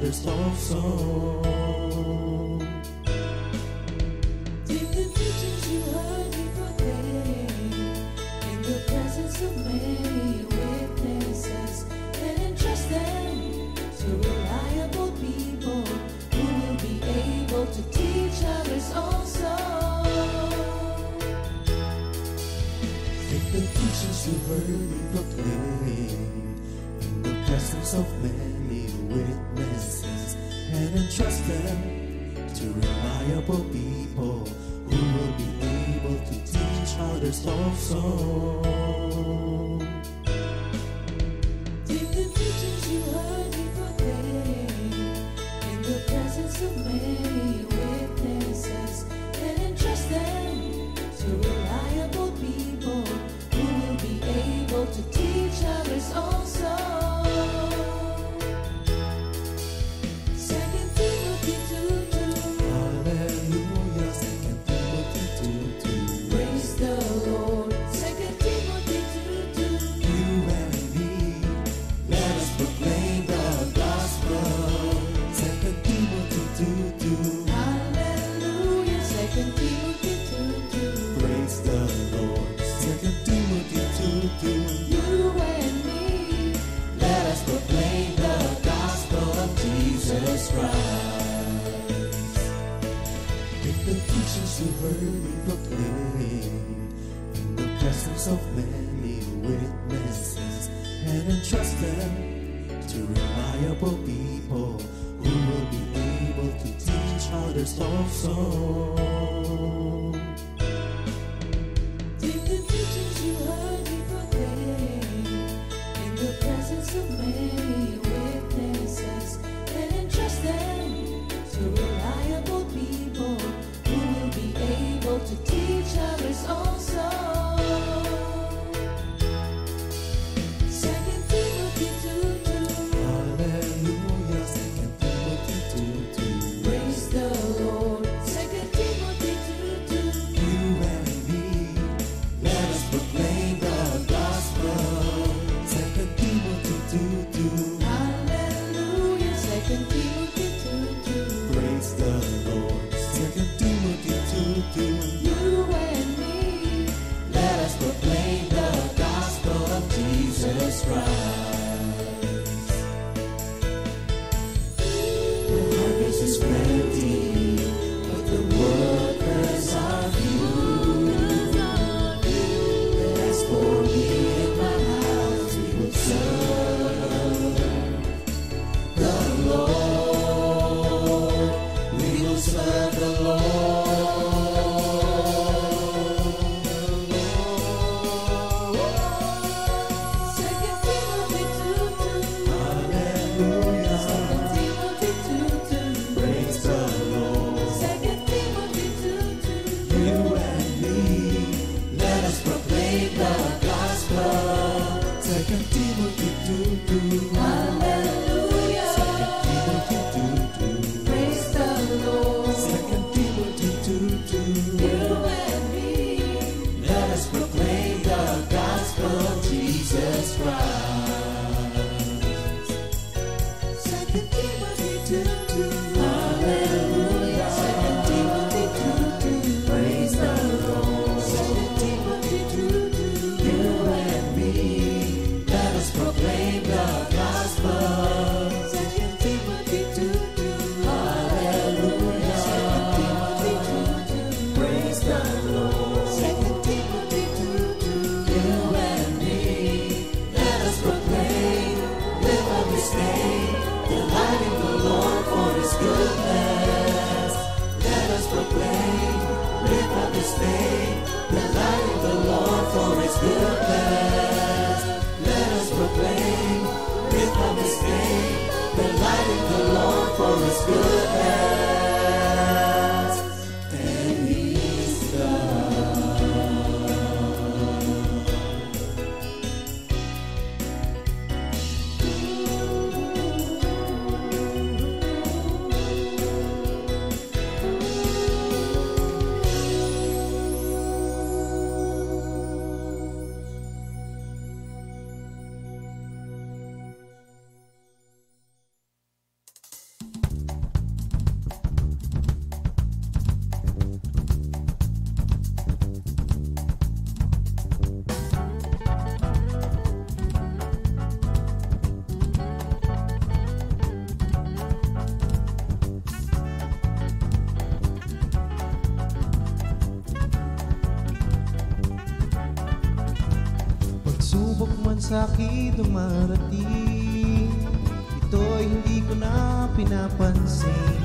others also. Take the teachings you heard me proclaim in the presence of many witnesses, and entrust them to reliable people who will be able to teach others also. Take the teachings you heard me proclaim in the presence of many witnesses, and entrust them to reliable people who will be able to teach others also. Take the teachings you heard me proclaim in the presence of many witnesses, and entrust them to reliable people who will be able to teach others also. 2 Timothy 2:2. Hallelujah, 2 Timothy 2:2. Praise the Lord. 2 Timothy 2:2. You and me, let us proclaim the gospel. 2 Timothy 2:2. Hallelujah. 2 Timothy 2:2. Praise the Lord. 2 Timothy 2:2. You and me, Let us proclaim the gospel of Jesus Christ. Take the teachings you heard me proclaim in the presence of many witnesses, and entrust them to reliable people who will be able to teach others also. take the teachings you heard me proclaim in the presence of many witnesses, and entrust them to reliable people who will be able to teach others also. 2 Timothy 2:2. Hallelujah, 2 Timothy 2:2. Praise the Lord. 2 Timothy 2:2. You and me, let us proclaim the gospel. 2 Timothy 2:2. Hallelujah. 2 Timothy 2:2. Praise the Lord. 2 Timothy 2:2. You and me, Let us proclaim the gospel of Jesus Christ. The harvest is plenty, but the workers are few. As for me and my house, we will serve the Lord. We will serve the Lord. 2 Timothy 2:2. Hallelujah. 2 Timothy 2:2. Praise the Lord. 2 Timothy 2:2. You and me, let us proclaim the gospel. 2 Timothy 2:2. Hallelujah. 2 Timothy 2:2. Praise the Lord. 2 Timothy 2:2. You and me, Let us proclaim the gospel of Jesus Christ. 2 Timothy 2:2. Hallelujah. 2 Timothy 2:2. Praise the Lord. 2 Timothy 2:2. You and me, let us proclaim the gospel. 2 Timothy 2:2. Hallelujah. 2 Timothy 2:2. Praise the Lord. 2 Timothy 2:2. You and me, let us proclaim, live up this day, delighting the Lord for His goodness. Let us proclaim, live up this day, delighting the Lord for His goodness. Let us proclaim, live up this day, delighting the Lord for His goodness. And He's God. sa akin dumarating, ito'y hindi ko na pinapansin,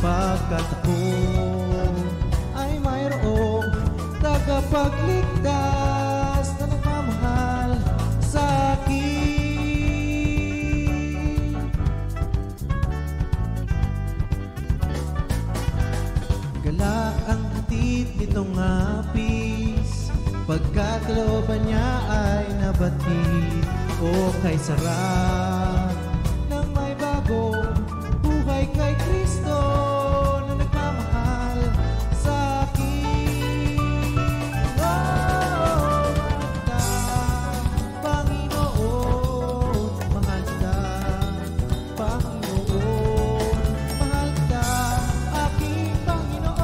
pagkat ako ay mayroong tagapagligtas na nagmamahal sa akin. Galak ang hatid nitong hapis, pagkat kalooban niya ay nabatid. O kay sarap ng may bagong buhay kay Kristo na nagmamahal sa akin. Oh, Panginoon, mahal kita, Panginoon, mahal kita, aking Panginoon,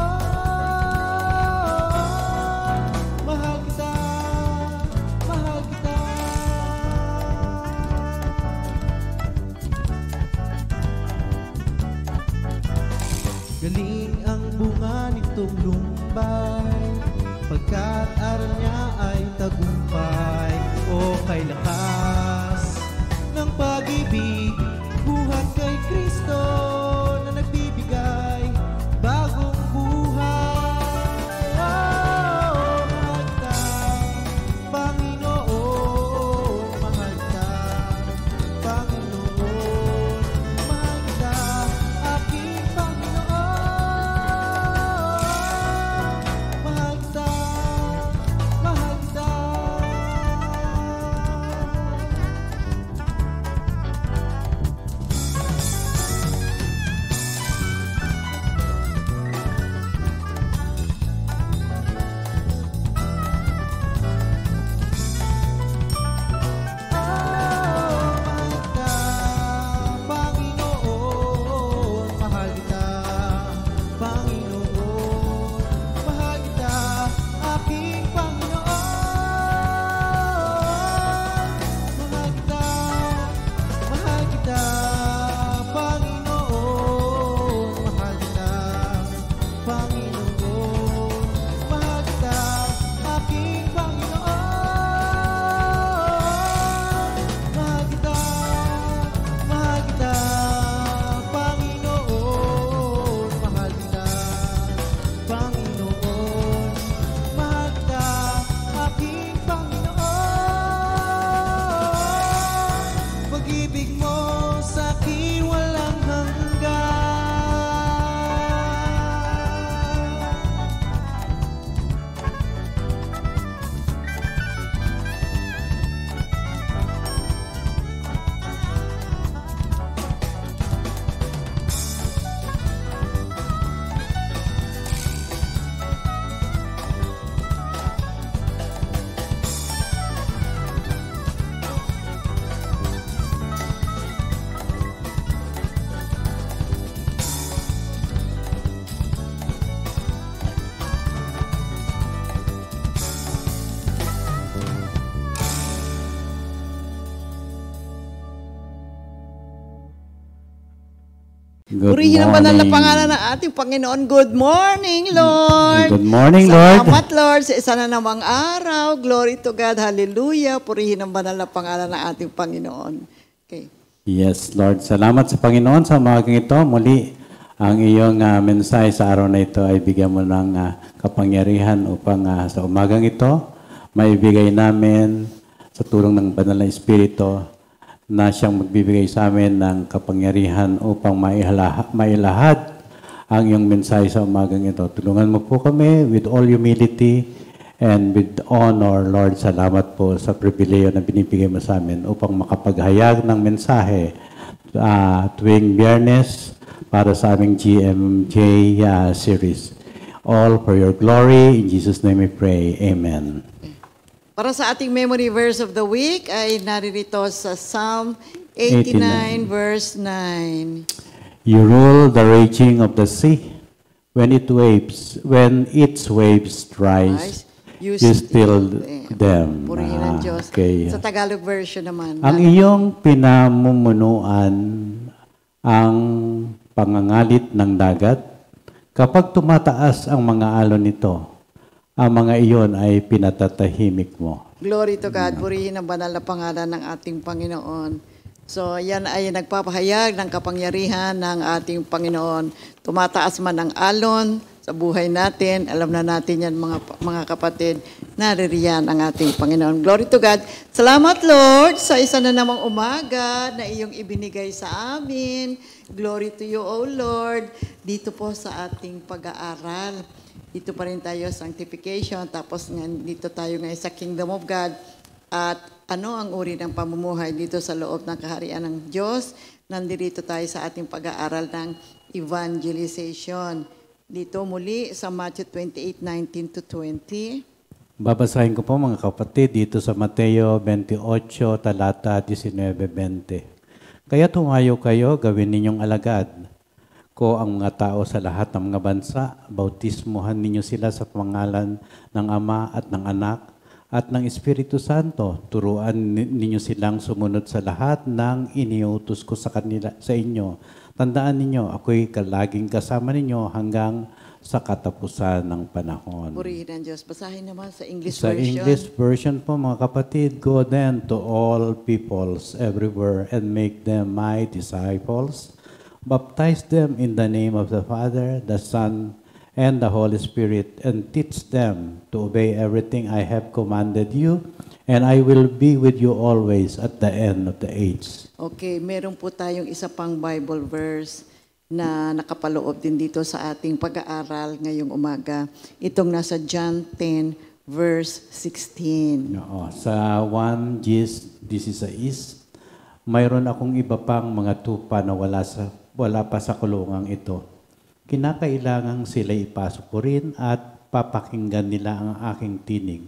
mahal kita, mahal kita. Galing ang bunga nitong lumbay, pagkat aral niya ay tagumpay. O kay lakas ng pag-ibig, buhat kay Kristo na nagbibigay bagong buhay. Oh, mahal kita, Panginoon, mahal kita, Panginoon, mahal kita, aking Panginoon, mahal kita, mahal kita. Panginoon, mahal kita, Panginoon, mahal kita, aking Panginoon, mahal kita, mahal kita, Panginoon, mahal kita, Panginoon, mahal kita, aking Panginoon, mahal kita, mahal kita, Panginoon, mahal kita, Panginoon, mahal kita, aking Panginoon. Pag-ibig mo sa akin walang Good Purihin ang banal na morning. pangalan ng ating Panginoon. Good morning, Lord. Good morning, Lord. Salamat, Lord, sa isa na namang araw. Glory to God. Hallelujah. Purihin ang banal na pangalan ng ating Panginoon. Okay. Yes, Lord. Salamat sa Panginoon sa umagang ito. Muli, ang iyong mensahe sa araw na ito ay bigyan mo ng kapangyarihan upang sa umagang ito, maibigay namin sa tulong ng Banal na Espiritu na siyang magbibigay sa amin ng kapangyarihan upang mailahad ang iyong mensahe sa umagang ito. Tulungan mo po kami with all humility and with honor, Lord. Salamat po sa pribileyo na binibigay mo sa amin upang makapaghayag ng mensahe tuwing Biyernes para sa aming GMJ series. All for your glory. In Jesus' name we pray. Amen. Para sa ating memory verse of the week ay naririto sa Psalm 89 verse 9. You rule the raging of the sea. When its waves rise, you still them. Purihin ang Diyos. Okay. Sa Tagalog version naman. Ang iyong pinamumunuan ang pangangalit ng dagat, kapag tumataas ang mga alon nito, ang mga iyon ay pinatatahimik mo. Glory to God. Purihin ang banal na pangalan ng ating Panginoon. So, yan ay nagpapahayag ng kapangyarihan ng ating Panginoon. Tumataas man ang alon sa buhay natin. Alam na natin yan, mga kapatid. Naririyan ang ating Panginoon. Glory to God. Salamat, Lord, sa isa na namang umaga na iyong ibinigay sa amin. Glory to you, O Lord. Dito po sa ating pag-aaral. Dito pa rin tayo sanctification, tapos dito tayo ngayon sa Kingdom of God. At ano ang uri ng pamumuhay dito sa loob ng kaharian ng Diyos? Nandito tayo sa ating pag-aaral ng evangelization. Dito muli sa Matthew 28:19 to 20. Babasahin ko po mga kapatid dito sa Mateo 28, talata 19-20. Kaya tumayo kayo, gawin ninyong alagad ko ang mga tao sa lahat ng mga bansa, bautismuhan ninyo sila sa pangalan ng Ama at ng Anak at ng Espiritu Santo. Turuan ninyo silang sumunod sa lahat ng iniutos ko sa kanila sa inyo. Tandaan ninyo, ako'y laging kasama ninyo hanggang sa katapusan ng panahon. Purihin ang Diyos. Basahin naman sa English Sa version. English version po mga kapatid, go then to all peoples everywhere and make them my disciples. Baptize them in the name of the Father, the Son, and the Holy Spirit, and teach them to obey everything I have commanded you, and I will be with you always at the end of the age. Okay, meron po tayong isa pang Bible verse na nakapaloob din dito sa ating pag-aaral ngayong umaga. Itong nasa John 10, verse 16. Oo, sa 1 16, mayroon akong iba pang mga tupa na wala pa sa kulungang ito. Kinakailangang sila ipasok po rin at papakinggan nila ang aking tinig.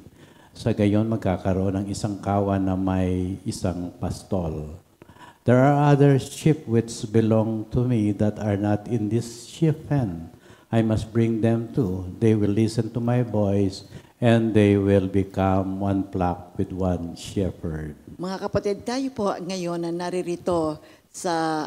Sa gayon magkakaroon ng isang kawan na may isang pastol. There are other sheep which belong to me that are not in this sheep pen. I must bring them too. They will listen to my voice and they will become one flock with one shepherd. Mga kapatid, tayo po ngayon na naririto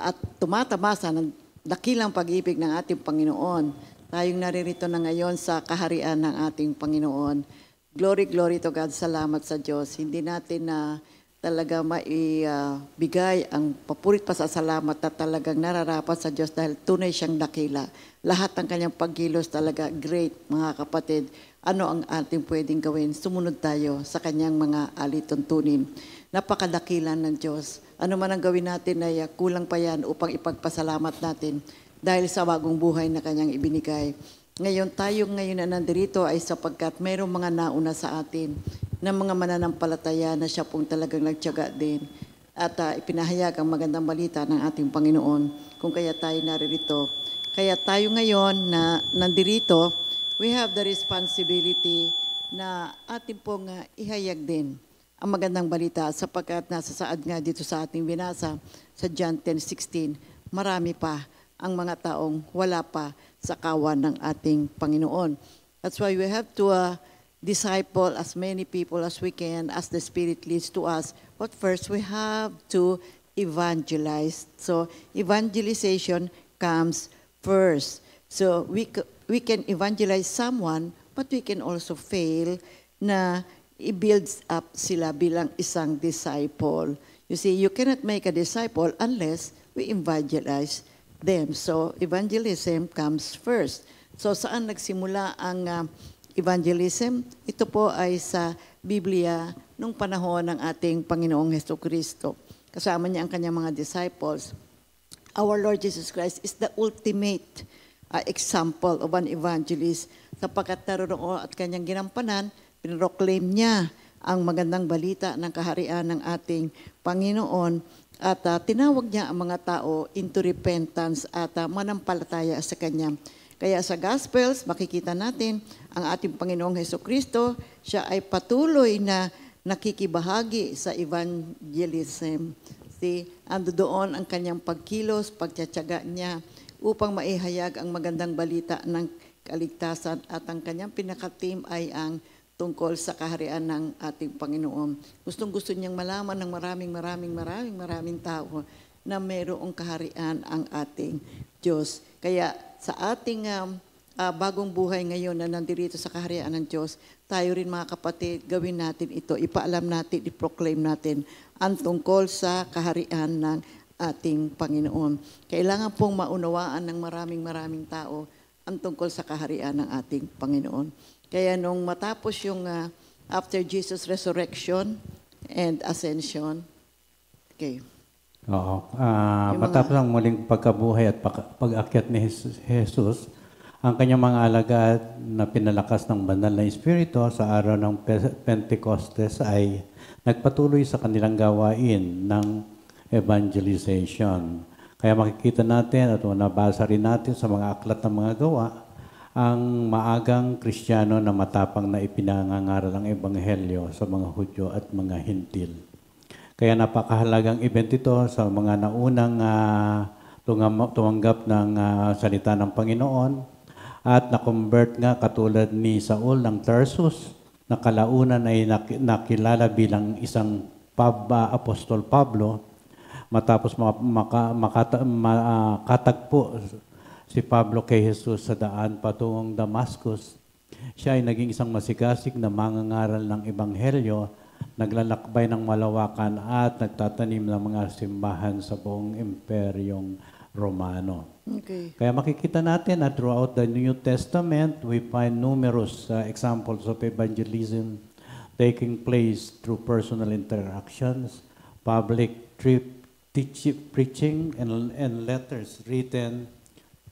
at tumatamasa ng dakilang pag-ibig ng ating Panginoon. Tayong naririto na ngayon sa kaharian ng ating Panginoon. Glory, glory to God. Salamat sa Diyos. Hindi natin na talaga maibigay ang papurit pasasalamat na talagang nararapat sa Diyos dahil tunay siyang dakila. Lahat ng kanyang pagkilos talaga great, mga kapatid. Ano ang ating pwedeng gawin? Sumunod tayo sa kanyang mga alituntunin. Napakadakilan ng Diyos. Ano man ang gawin natin ay kulang pa yan upang ipagpasalamat natin dahil sa bagong buhay na kanyang ibinigay. Ngayon tayo ngayon na nandirito ay sapagkat mayroong mga nauna sa atin na mga mananampalataya na siya pong talagang nagtiyaga din at ipinahayag ang magandang balita ng ating Panginoon kung kaya tayo naririto. Kaya tayo ngayon na nandirito, we have the responsibility na ating pong ihayag din ang magandang balita sapagkat nasa saad nga dito sa ating binasa sa John 10:16, marami pa ang mga taong wala pa sa kawan ng ating Panginoon. That's why we have to disciple as many people as we can as the Spirit leads to us. But first, we have to evangelize. So, evangelization comes first. So, we can evangelize someone, but we can also fail na i-build up sila bilang isang disciple. You see, you cannot make a disciple unless we evangelize them. So, evangelism comes first. So, saan nagsimula ang evangelism? Ito po ay sa Biblia nung panahon ng ating Panginoong Jesucristo. Kasama niya ang kanyang mga disciples. Our Lord Jesus Christ is the ultimate example of an evangelist sapagkat naroon at kanyang ginampanan, pinroclaim niya ang magandang balita ng kaharian ng ating Panginoon at tinawag niya ang mga tao into repentance at manampalataya sa Kanya. Kaya sa Gospels, makikita natin ang ating Panginoong Jesucristo, siya ay patuloy na nakikibahagi sa evangelism. See, ando doon ang kanyang pagkilos, pagtsatsaga niya upang maihayag ang magandang balita ng kaligtasan at ang kanyang pinaka-team ay ang tungkol sa kaharian ng ating Panginoon. Gustong-gusto niyang malaman ng maraming tao na mayroong kaharian ang ating Diyos. Kaya sa ating bagong buhay ngayon na nandirito sa kaharian ng Diyos, tayo rin mga kapatid, gawin natin ito, ipaalam natin, i-proclaim natin ang tungkol sa kaharian ng ating Panginoon. Kailangan pong maunawaan ng maraming tao ang tungkol sa kaharian ng ating Panginoon. Kaya nung matapos yung after Jesus' resurrection and ascension, okay. Oo. Yung Matapos ang muling pagkabuhay at pag-akyat ni Jesus, ang kanyang mga alagad na pinalakas ng banal na Espiritu sa araw ng Pentecostes ay nagpatuloy sa kanilang gawain ng evangelization. Kaya makikita natin at nabasa rin natin sa mga aklat ng mga gawa ang maagang Kristiyano na matapang na ipinangangaral ang Ebanghelyo sa mga Hudyo at mga Hintil. Kaya napakahalagang event ito sa mga naunang tumanggap ng salita ng Panginoon at na-convert nga katulad ni Saul ng Tarsus na kalaunan ay nakilala bilang isang Apostol Pablo matapos makatagpo si Pablo kay Jesus sa daan patungong Damascus. Siya ay naging isang masigasig na mangangaral ng Ebanghelyo, naglalakbay ng malawakan at nagtatanim ng mga simbahan sa buong imperyong Romano. Okay. Kaya makikita natin na throughout the New Testament, we find numerous examples of evangelism taking place through personal interactions, public preaching, and letters written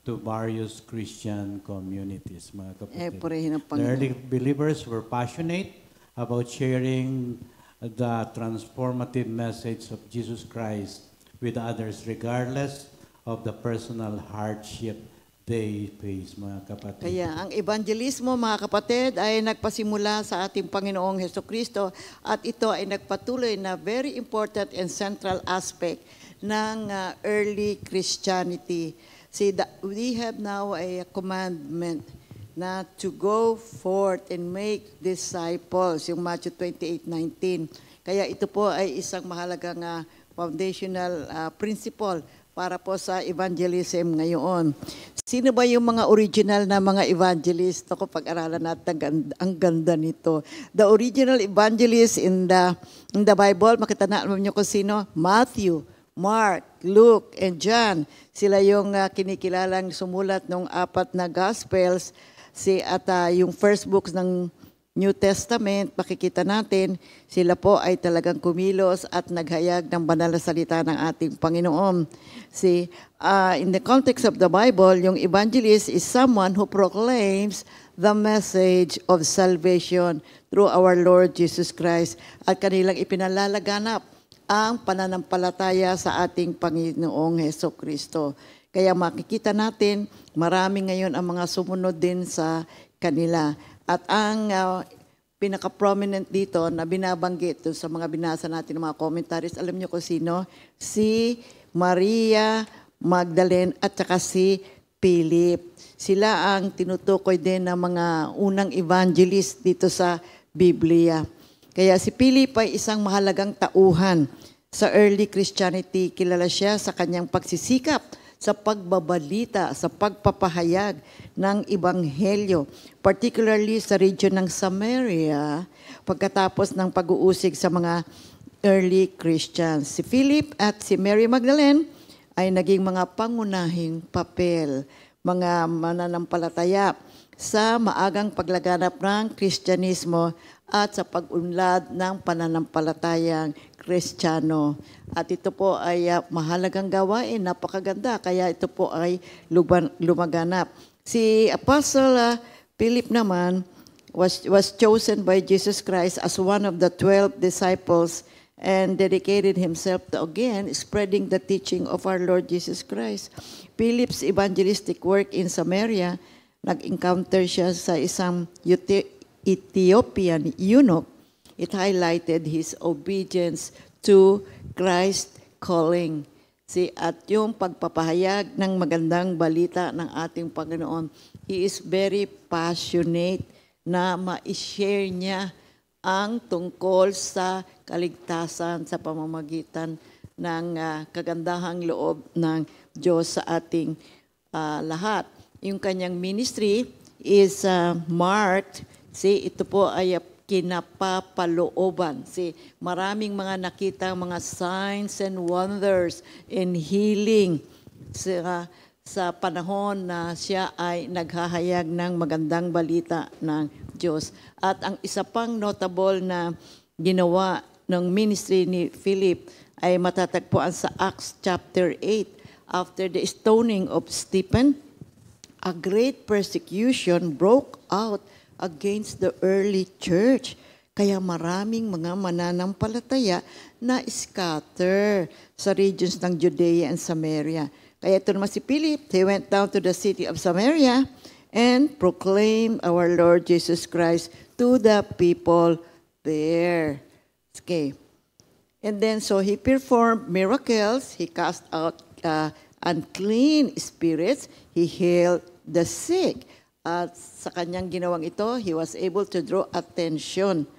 to various Christian communities, mga kapatid. Purihin ang The Panginoon. early believers were passionate about sharing the transformative message of Jesus Christ with others regardless of the personal hardship they face, mga kapatid. Kaya ang evangelismo, mga kapatid, ay nagpasimula sa ating Panginoong Hesukristo at ito ay nagpatuloy na very important and central aspect ng early Christianity. See, we have now a commandment na to go forth and make disciples, yung Matthew 28:19. Kaya ito po ay isang mahalagang foundational principle para po sa evangelism ngayon. Sino ba yung mga original na mga evangelist? Ako, pag-aralan natin, ang ganda nito. The original evangelist in the Bible, makita na niyo kung sino? Matthew, Mark, Luke, and John. Sila yung kinikilalang sumulat ng 4 na Gospels. At yung first books ng New Testament, makikita natin, sila po ay talagang kumilos at naghayag ng banal na salita ng ating Panginoon. In the context of the Bible, yung evangelist is someone who proclaims the message of salvation through our Lord Jesus Christ at kanilang ipinalalaganap ang pananampalataya sa ating Panginoong Hesukristo. Kaya makikita natin, marami ngayon ang mga sumunod din sa kanila. At ang pinaka-prominent dito na binabanggit sa mga binasa natin ng mga commentaries, alam niyo kung sino? Si Maria Magdalene at saka si Philip. Sila ang tinutukoy din ng mga unang evangelist dito sa Biblia. Kaya si Philip ay isang mahalagang tauhan sa early Christianity. Kilala siya sa kanyang pagsisikap sa pagbabalita, sa pagpapahayag ng Ebanghelyo, particularly sa region ng Samaria, pagkatapos ng pag-uusig sa mga early Christians. Si Philip at si Mary Magdalene ay naging mga pangunahing papel, mga mananampalataya sa maagang paglaganap ng Kristyanismo at sa pag-unlad ng pananampalatayang Kristiyano. At ito po ay mahalagang gawain, napakaganda, kaya ito po ay lumaganap. Si Apostle Philip naman was chosen by Jesus Christ as one of the 12 disciples and dedicated himself to again spreading the teaching of our Lord Jesus Christ. Philip's evangelistic work in Samaria, nag-encounter siya sa isang Ethiopian eunuch. It highlighted his obedience to Christ's calling. At yung pagpapahayag ng magandang balita ng ating Panginoon, he is very passionate na ma-share niya ang tungkol sa kaligtasan sa pamamagitan ng kagandahang loob ng Diyos sa ating lahat. Yung kanyang ministry is marked, ito po ay kinapapalooban. Maraming mga nakita mga signs and wonders and healing sa panahon na siya ay naghahayag ng magandang balita ng Diyos. At ang isa pang notable na ginawa ng ministry ni Philip ay matatagpuan sa Acts chapter 8. After the stoning of Stephen, a great persecution broke out against the early church. Kaya maraming mga mananampalataya na scatter sa regions ng Judea and Samaria. Kaya ito naman si Philip, he went down to the city of Samaria and proclaimed our Lord Jesus Christ to the people there. Okay. And then so he performed miracles, he cast out unclean spirits, he healed the sick. At sa kanyang ginawang ito, he was able to draw attention.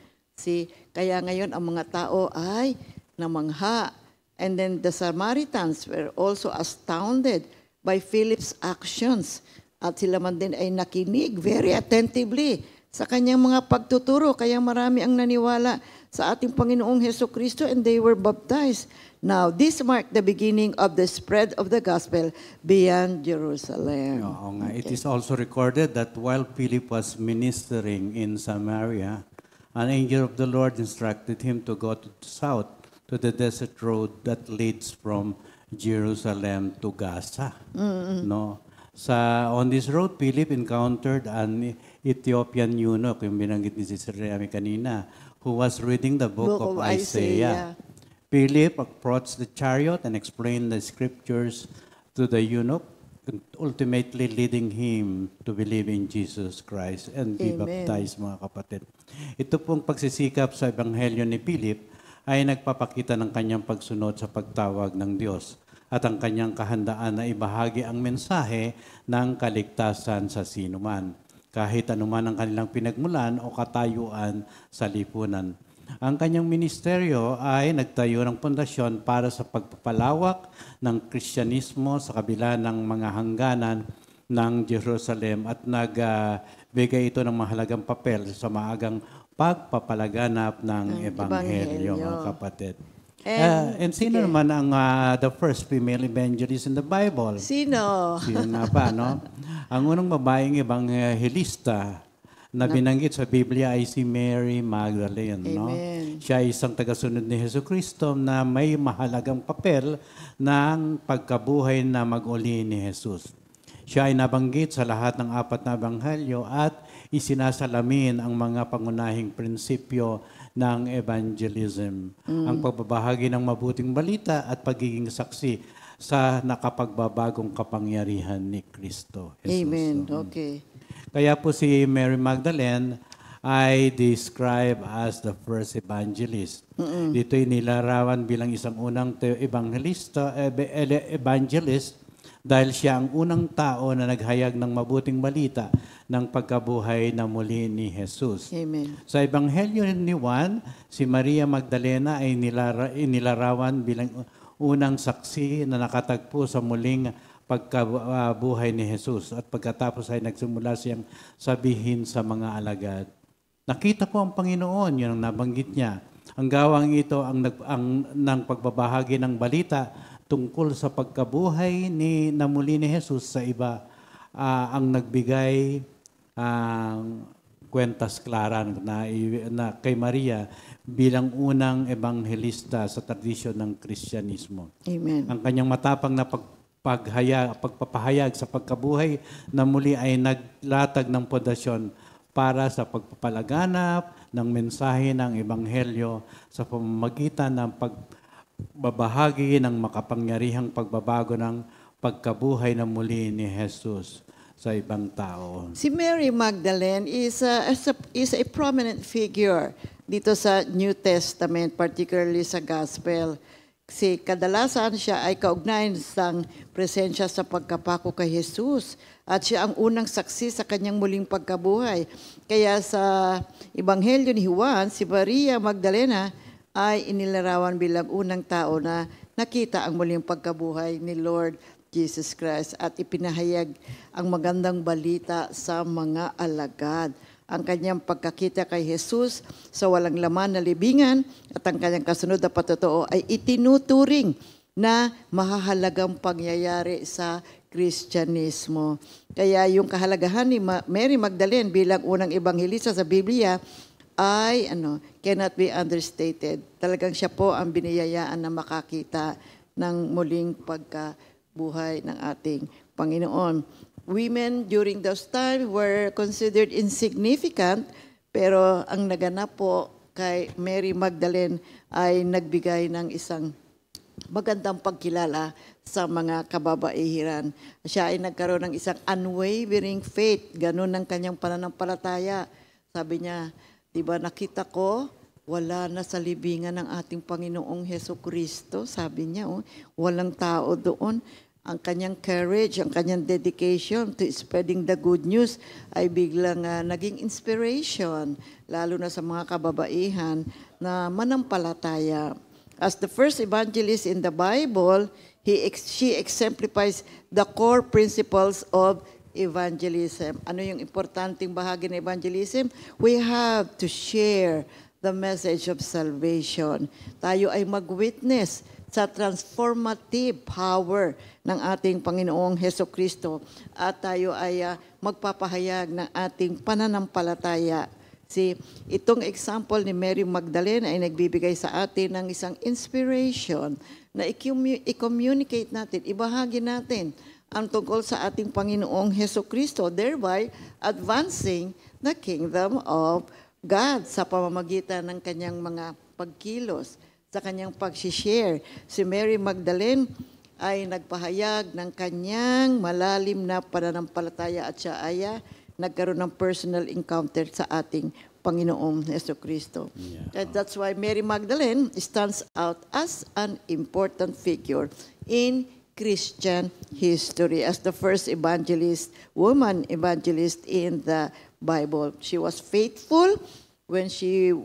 Kaya ngayon ang mga tao ay namangha. And then the Samaritans were also astounded by Philip's actions. At sila man din ay nakinig very attentively sa kanyang mga pagtuturo. Kaya marami ang naniwala sa ating Panginoong Hesukristo and they were baptized. Now, this marked the beginning of the spread of the gospel beyond Jerusalem. Oo nga. It is also recorded that while Philip was ministering in Samaria, an angel of the Lord instructed him to go to the south, to the desert road that leads from Jerusalem to Gaza. No? On this road, Philip encountered an Ethiopian eunuch, yung binanggit ni Sister Rami kanina, who was reading the book of Isaiah. Philip approached the chariot and explained the scriptures to the eunuch, ultimately leading him to believe in Jesus Christ and be baptized, mga kapatid. Ito pong pagsisikap sa Ebanghelyo ni Philip ay nagpapakita ng kanyang pagsunod sa pagtawag ng Diyos at ang kanyang kahandaan na ibahagi ang mensahe ng kaligtasan sa sinuman, kahit anuman ang kanilang pinagmulan o katayuan sa lipunan. Ang kanyang ministeryo ay nagtayo ng pundasyon para sa pagpapalawak ng Kristyanismo sa kabila ng mga hangganan ng Jerusalem at nagbigay ito ng mahalagang papel sa maagang pagpapalaganap ng Ebanghelyo, mga kapatid. And sino naman ang the first female evangelist in the Bible? Sino? Sino nga ba, no? Ang unang babaeng ebanghelista na binanggit sa Biblia ay si Mary Magdalene. No? Siya ay isang tagasunod ni Hesukristo na may mahalagang papel ng pagkabuhay na mag-uli ni Jesus. Siya ay nabanggit sa lahat ng 4 na ebanghelyo at isinasalamin ang mga pangunahing prinsipyo ng evangelism. Ang pagbabahagi ng mabuting balita at pagiging saksi sa nakapagbabagong kapangyarihan ni Kristo Jesus. Amen. Okay. Kaya po si Mary Magdalene ay described as the first evangelist. Dito'y nilarawan bilang isang unang evangelist dahil siya ang unang tao na naghayag ng mabuting balita ng pagkabuhay na muli ni Jesus. Amen. Sa Ebanghelyo ni Juan, si Maria Magdalena ay nilarawan bilang unang saksi na nakatagpo sa muling pagkabuhay ni Jesus at pagkatapos ay nagsimula siyang sabihin sa mga alagad, nakita ko ang Panginoon, yun ang nabanggit niya. Ang gawang ito ng pagbabahagi ng balita tungkol sa pagkabuhay na muli ni Jesus sa iba ang nagbigay kwentas klara na kay Maria bilang unang ebanghelista sa tradisyon ng Kristyanismo. Amen. Ang kanyang matapang na pagpapahayag sa pagkabuhay na muli ay naglatag ng pundasyon para sa pagpapalaganap ng mensahe ng Ebanghelyo sa pamamagitan ng pagbabahagi ng makapangyarihang pagbabago ng pagkabuhay na muli ni Jesus sa ibang tao. Si Mary Magdalene is a prominent figure dito sa New Testament, particularly sa Gospel. Kasi kadalasan siya ay kaugnayan ng presensya sa pagkapako kay Jesus at siya ang unang saksi sa kanyang muling pagkabuhay. Kaya sa Ebanghelyo ni Juan, si Maria Magdalena ay inilarawan bilang unang tao na nakita ang muling pagkabuhay ni Lord Jesus Christ at ipinahayag ang magandang balita sa mga alagad. Ang kanyang pagkakita kay Jesus sa walang laman na libingan at ang kanyang kasunod na patotoo ay itinuturing na mahahalagang pangyayari sa Kristyanismo. Kaya yung kahalagahan ni Mary Magdalene bilang unang ebanghelista sa Biblia ay cannot be understated. Talagang siya po ang biniyayaan na makakita ng muling pagkabuhay ng ating Panginoon. Women during those times were considered insignificant, pero ang naganap po kay Mary Magdalene ay nagbigay ng isang magandang pagkilala sa mga kababaihan. Siya ay nagkaroon ng isang unwavering faith. Ganun ang kanyang pananampalataya. Sabi niya, di ba nakita ko, wala na sa libingan ng ating Panginoong Hesukristo. Sabi niya, walang tao doon. Ang kanyang courage, ang kanyang dedication to spreading the good news ay biglang naging inspiration, lalo na sa mga kababaihan na manampalataya. As the first evangelist in the Bible, she exemplifies the core principles of evangelism. Ano yung importanteng bahagi ng evangelism? We have to share the message of salvation. Tayo ay mag-witness sa transformative power ng ating Panginoong Hesukristo at tayo ay magpapahayag ng ating pananampalataya. Itong example ni Mary Magdalene ay nagbibigay sa atin ng isang inspiration na i-communicate natin, ibahagi natin ang tungkol sa ating Panginoong Hesukristo, thereby advancing the kingdom of God sa pamamagitan ng kanyang mga pagkilos, sa kanyang pag-share. Si Mary Magdalene ay nagpahayag ng kanyang malalim na pananampalataya at siya ay nagkaroon ng personal encounter sa ating Panginoong Hesukristo. And that's why Mary Magdalene stands out as an important figure in Christian history as the first woman evangelist in the Bible. She was faithful when she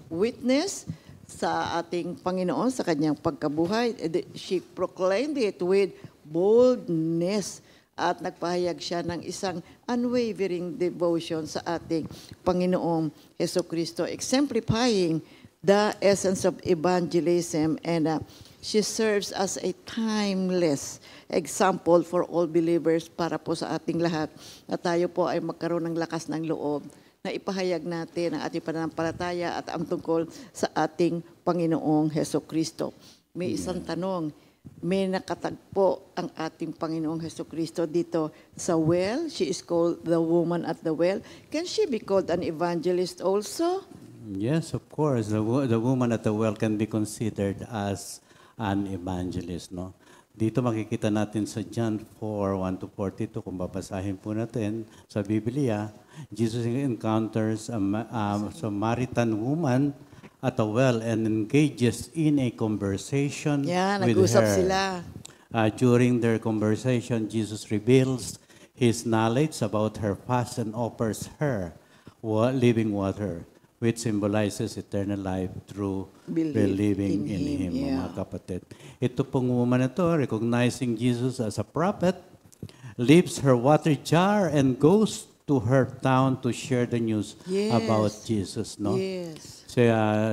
witnessed sa ating Panginoon, sa kanyang pagkabuhay. She proclaimed it with boldness at nagpahayag siya ng isang unwavering devotion sa ating Panginoong Hesukristo, exemplifying the essence of evangelism, and she serves as a timeless example for all believers para po sa ating lahat na tayo po ay magkaroon ng lakas ng loob na ipahayag natin ang ating pananampalataya at ang tungkol sa ating Panginoong Hesukristo. May isang tanong, may nakatagpo ang ating Panginoong Hesukristo dito sa well. She is called the woman at the well. Can she be called an evangelist also? Yes, of course. The woman at the well can be considered as an evangelist, no? Dito makikita natin sa John 4:1 to 42, kung babasahin po natin sa Biblia, Jesus encounters a Samaritan woman at a well and engages in a conversation with nag-usap her. sila. During their conversation, Jesus reveals his knowledge about her past and offers her living water, which symbolizes eternal life through believing in Him, mga kapatid. Ito pong woman na to, recognizing Jesus as a prophet, leaves her water jar and goes to her town to share the news about Jesus. No? Yes.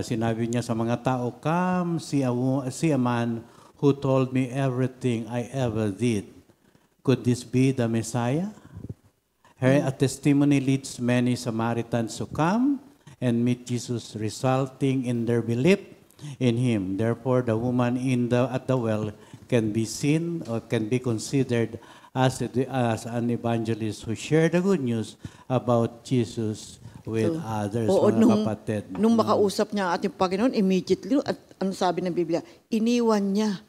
Sinabi niya sa mga tao, "Come, see a man who told me everything I ever did. Could this be the Messiah?" Her testimony leads many Samaritans to come and meet Jesus, resulting in their belief in Him. Therefore, the woman at the well can be seen or can be considered as an evangelist who shared the good news about Jesus with others, mga kapatid. Nung makausap niya ang ating Panginoon, immediately, at ano sabi ng Biblia, iniwan niya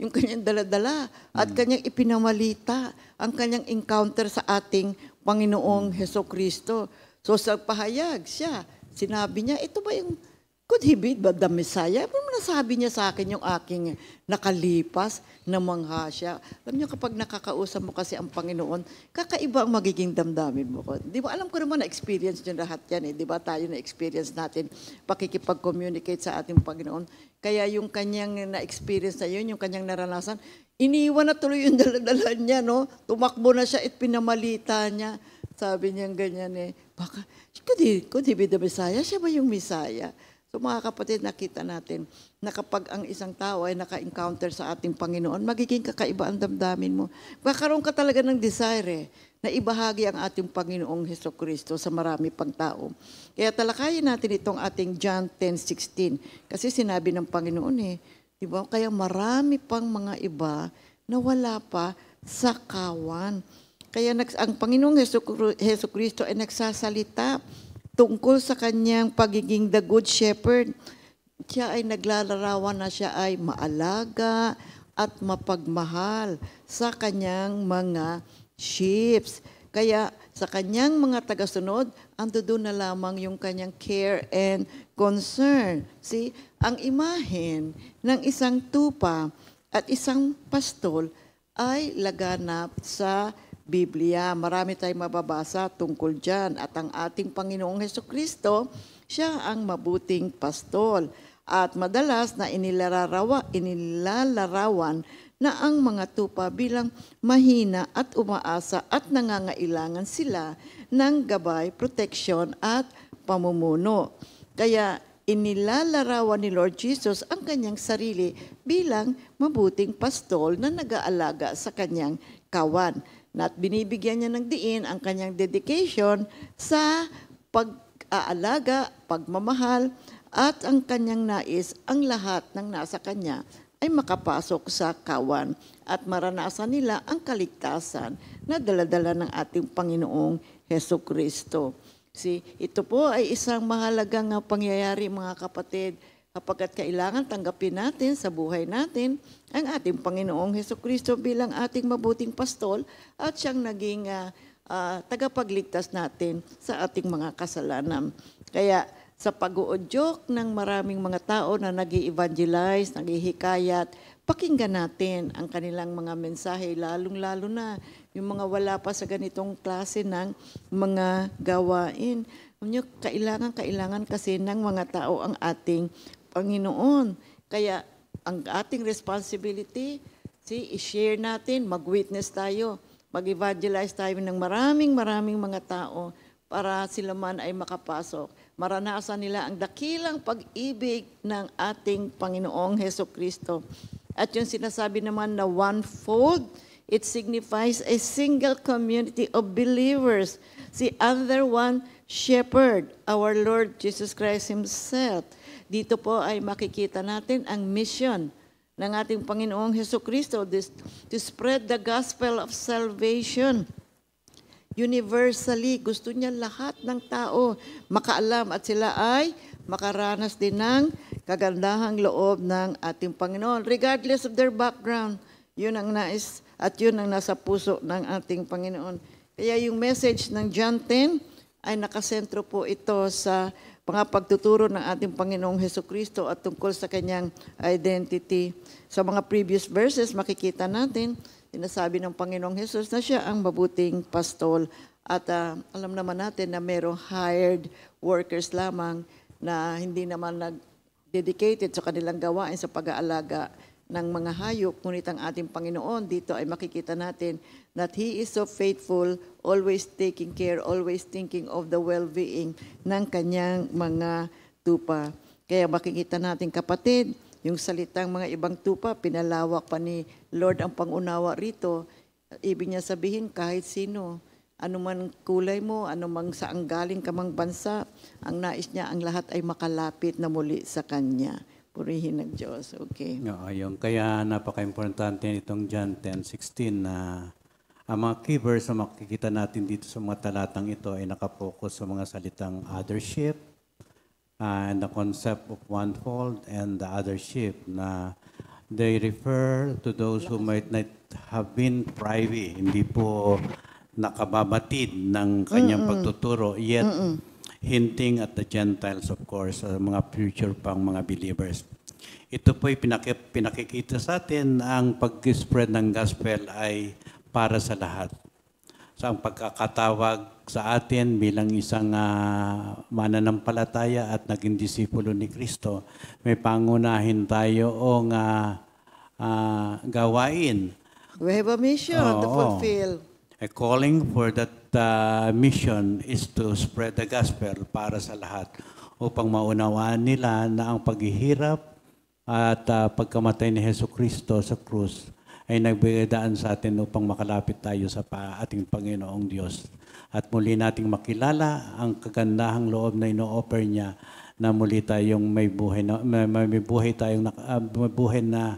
yung kanyang daladala at kanyang ipinamalita ang kanyang encounter sa ating Panginoong Hesukristo. So sa pahayag siya, sinabi niya, ito ba yung, could he be the Messiah? Ano nasabi niya sa akin yung aking nakalipas na mangha siya? Alam niyo, kapag nakakausap mo kasi ang Panginoon, kakaiba ang magiging damdamin mo. Di ba? Alam ko naman na-experience niyo lahat yan. Di ba? Tayo na-experience natin pakikipag-communicate sa ating Panginoon. Kaya yung kanyang na-experience na yun, yung kanyang naranasan, iniwan na tuloy yung daladala niya, no? Tumakbo na siya at pinamalita niya. Sabi niya ganyan baka, could he be the Messiah? Siya ba yung Messiah? So mga kapatid, nakita natin na kapag ang isang tao ay naka-encounter sa ating Panginoon, magiging kakaiba ang damdamin mo. Magkaroon ka talaga ng desire na ibahagi ang ating Panginoong Hesukristo sa marami pang tao. Kaya talakayin natin itong ating John 10:16. Kasi sinabi ng Panginoon diba? Kaya marami pang mga iba na wala pa sa kawan. Kaya ang Panginoong Hesukristo ay nagsasalita tungkol sa kanyang pagiging the good shepherd. Siya ay naglalarawan na siya ay maalaga at mapagmahal sa kanyang mga sheep. Kaya sa kanyang mga tagasunod, ando doon na lamang yung kanyang care and concern. See, ang imahen ng isang tupa at isang pastol ay laganap sa Biblia. Marami tayong mababasa tungkol dyan. At ang ating Panginoong Hesukristo, siya ang mabuting pastol. At madalas na inilalarawan na ang mga tupa bilang mahina at umaasa at nangangailangan sila ng gabay, proteksyon at pamumuno. Kaya inilalarawan ni Lord Jesus ang kanyang sarili bilang mabuting pastol na nag-aalaga sa kanyang kawan. At binibigyan niya ng diin ang kanyang dedication sa pag-aalaga, pagmamahal, at ang kanyang nais ang lahat ng nasa kanya ay makapasok sa kawan at maranasan nila ang kaligtasan na daladala ng ating Panginoong Hesukristo. See, ito po ay isang mahalagang pangyayari mga kapatid, kapagkat kailangan tanggapin natin sa buhay natin ang ating Panginoong Hesukristo bilang ating mabuting pastol at siyang naging tagapagligtas natin sa ating mga kasalanan. Kaya sa pag-uudyok ng maraming mga tao na nag-i-evangelize, nag-ihikayat, pakinggan natin ang kanilang mga mensahe, lalong-lalo na yung mga wala pa sa ganitong klase ng mga gawain. Kailangan kasi ng mga tao ang ating Panginoon. Kaya ang ating responsibility, i-share natin, mag-witness tayo, mag-evangelize tayo ng maraming mga tao para sila man ay makapasok. Maranasan nila ang dakilang pag-ibig ng ating Panginoong Hesukristo. At yung sinasabi naman na one-fold, it signifies a single community of believers. Under one shepherd, our Lord Jesus Christ Himself. Dito po ay makikita natin ang mission ng ating Panginoong Hesukristo to spread the gospel of salvation. Universally, gusto niya lahat ng tao makaalam at sila ay makaranas din ng kagandahang loob ng ating Panginoon. Regardless of their background, yun ang nais at yun ang nasa puso ng ating Panginoon. Kaya yung message ng John 10 ay nakasentro po ito sa mga pagtuturo ng ating Panginoong Hesukristo at tungkol sa kanyang identity. Sa mga previous verses, makikita natin, sinasabi ng Panginoong Hesus na siya ang mabuting pastol. At alam naman natin na merong hired workers lamang na hindi naman nag-dedicated sa kanilang gawain sa pag-aalaga ng mga hayop. Ngunit ang ating Panginoon, dito ay makikita natin that He is so faithful, always taking care, always thinking of the well-being ng kanyang mga tupa. Kaya makikita natin kapatid, yung salitang mga ibang tupa, pinalawak pa ni Lord ang pangunawa rito. Ibig niya sabihin kahit sino, anuman kulay mo, anumang saang galing ka mang bansa, ang nais niya ang lahat ay makalapit na muli sa Kanya. Purihin ng Diyos. Okay. Yung kaya napaka-importante nitong John 10:16 na ang mga key verse na makikita natin dito sa mga talatang ito ay nakapokus sa mga salitang other sheep, and the concept of one-fold and the other sheep na they refer to those who might not have been privy, hindi po nakababatid ng kanyang pagtuturo, yet hinting at the Gentiles, of course, mga future pang mga believers. Ito po'y pinakikita sa atin ang pag-spread ng gospel ay para sa lahat. So ang pagkakatawag sa atin bilang isang mananampalataya at naging disipulo ni Kristo, may pangunahin tayo o gawain. We have a mission to Oo. fulfill. A calling for that mission is to spread the gospel para sa lahat upang maunawaan nila na ang paghihirap at pagkamatay ni Hesus Kristo sa krus ay nagbigay daan sa atin upang makalapit tayo sa ating Panginoong Diyos. At muli nating makilala ang kagandahang loob na ino-offer niya na muli tayong may buhay na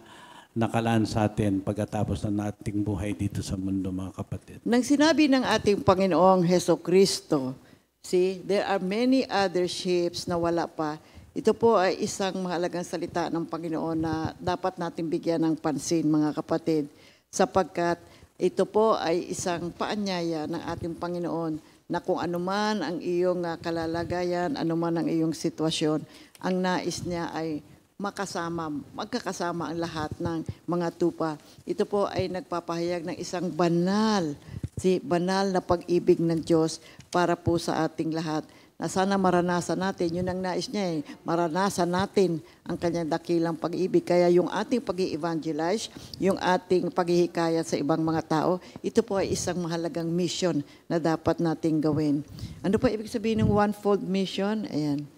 nakalaan sa atin pagkatapos ng ating buhay dito sa mundo, mga kapatid. Nang sinabi ng ating Panginoong Hesus Kristo, see, there are many other ships na wala pa. Ito po ay isang mahalagang salita ng Panginoon na dapat natin bigyan ng pansin, mga kapatid, sapagkat ito po ay isang paanyaya ng ating Panginoon na kung anuman ang iyong kalalagayan, anuman ang iyong sitwasyon, ang nais niya ay magkakasama ang lahat ng mga tupa. Ito po ay nagpapahayag ng isang banal na pag-ibig ng Diyos para po sa ating lahat. Na sana maranasan natin, yun ang nais niya maranasan natin ang kanyang dakilang pag-ibig. Kaya yung ating pag-i-evangelize, yung ating paghihikayat sa ibang mga tao, ito po ay isang mahalagang mission na dapat nating gawin. Ano po ibig sabihin ng one-fold mission? Ayan.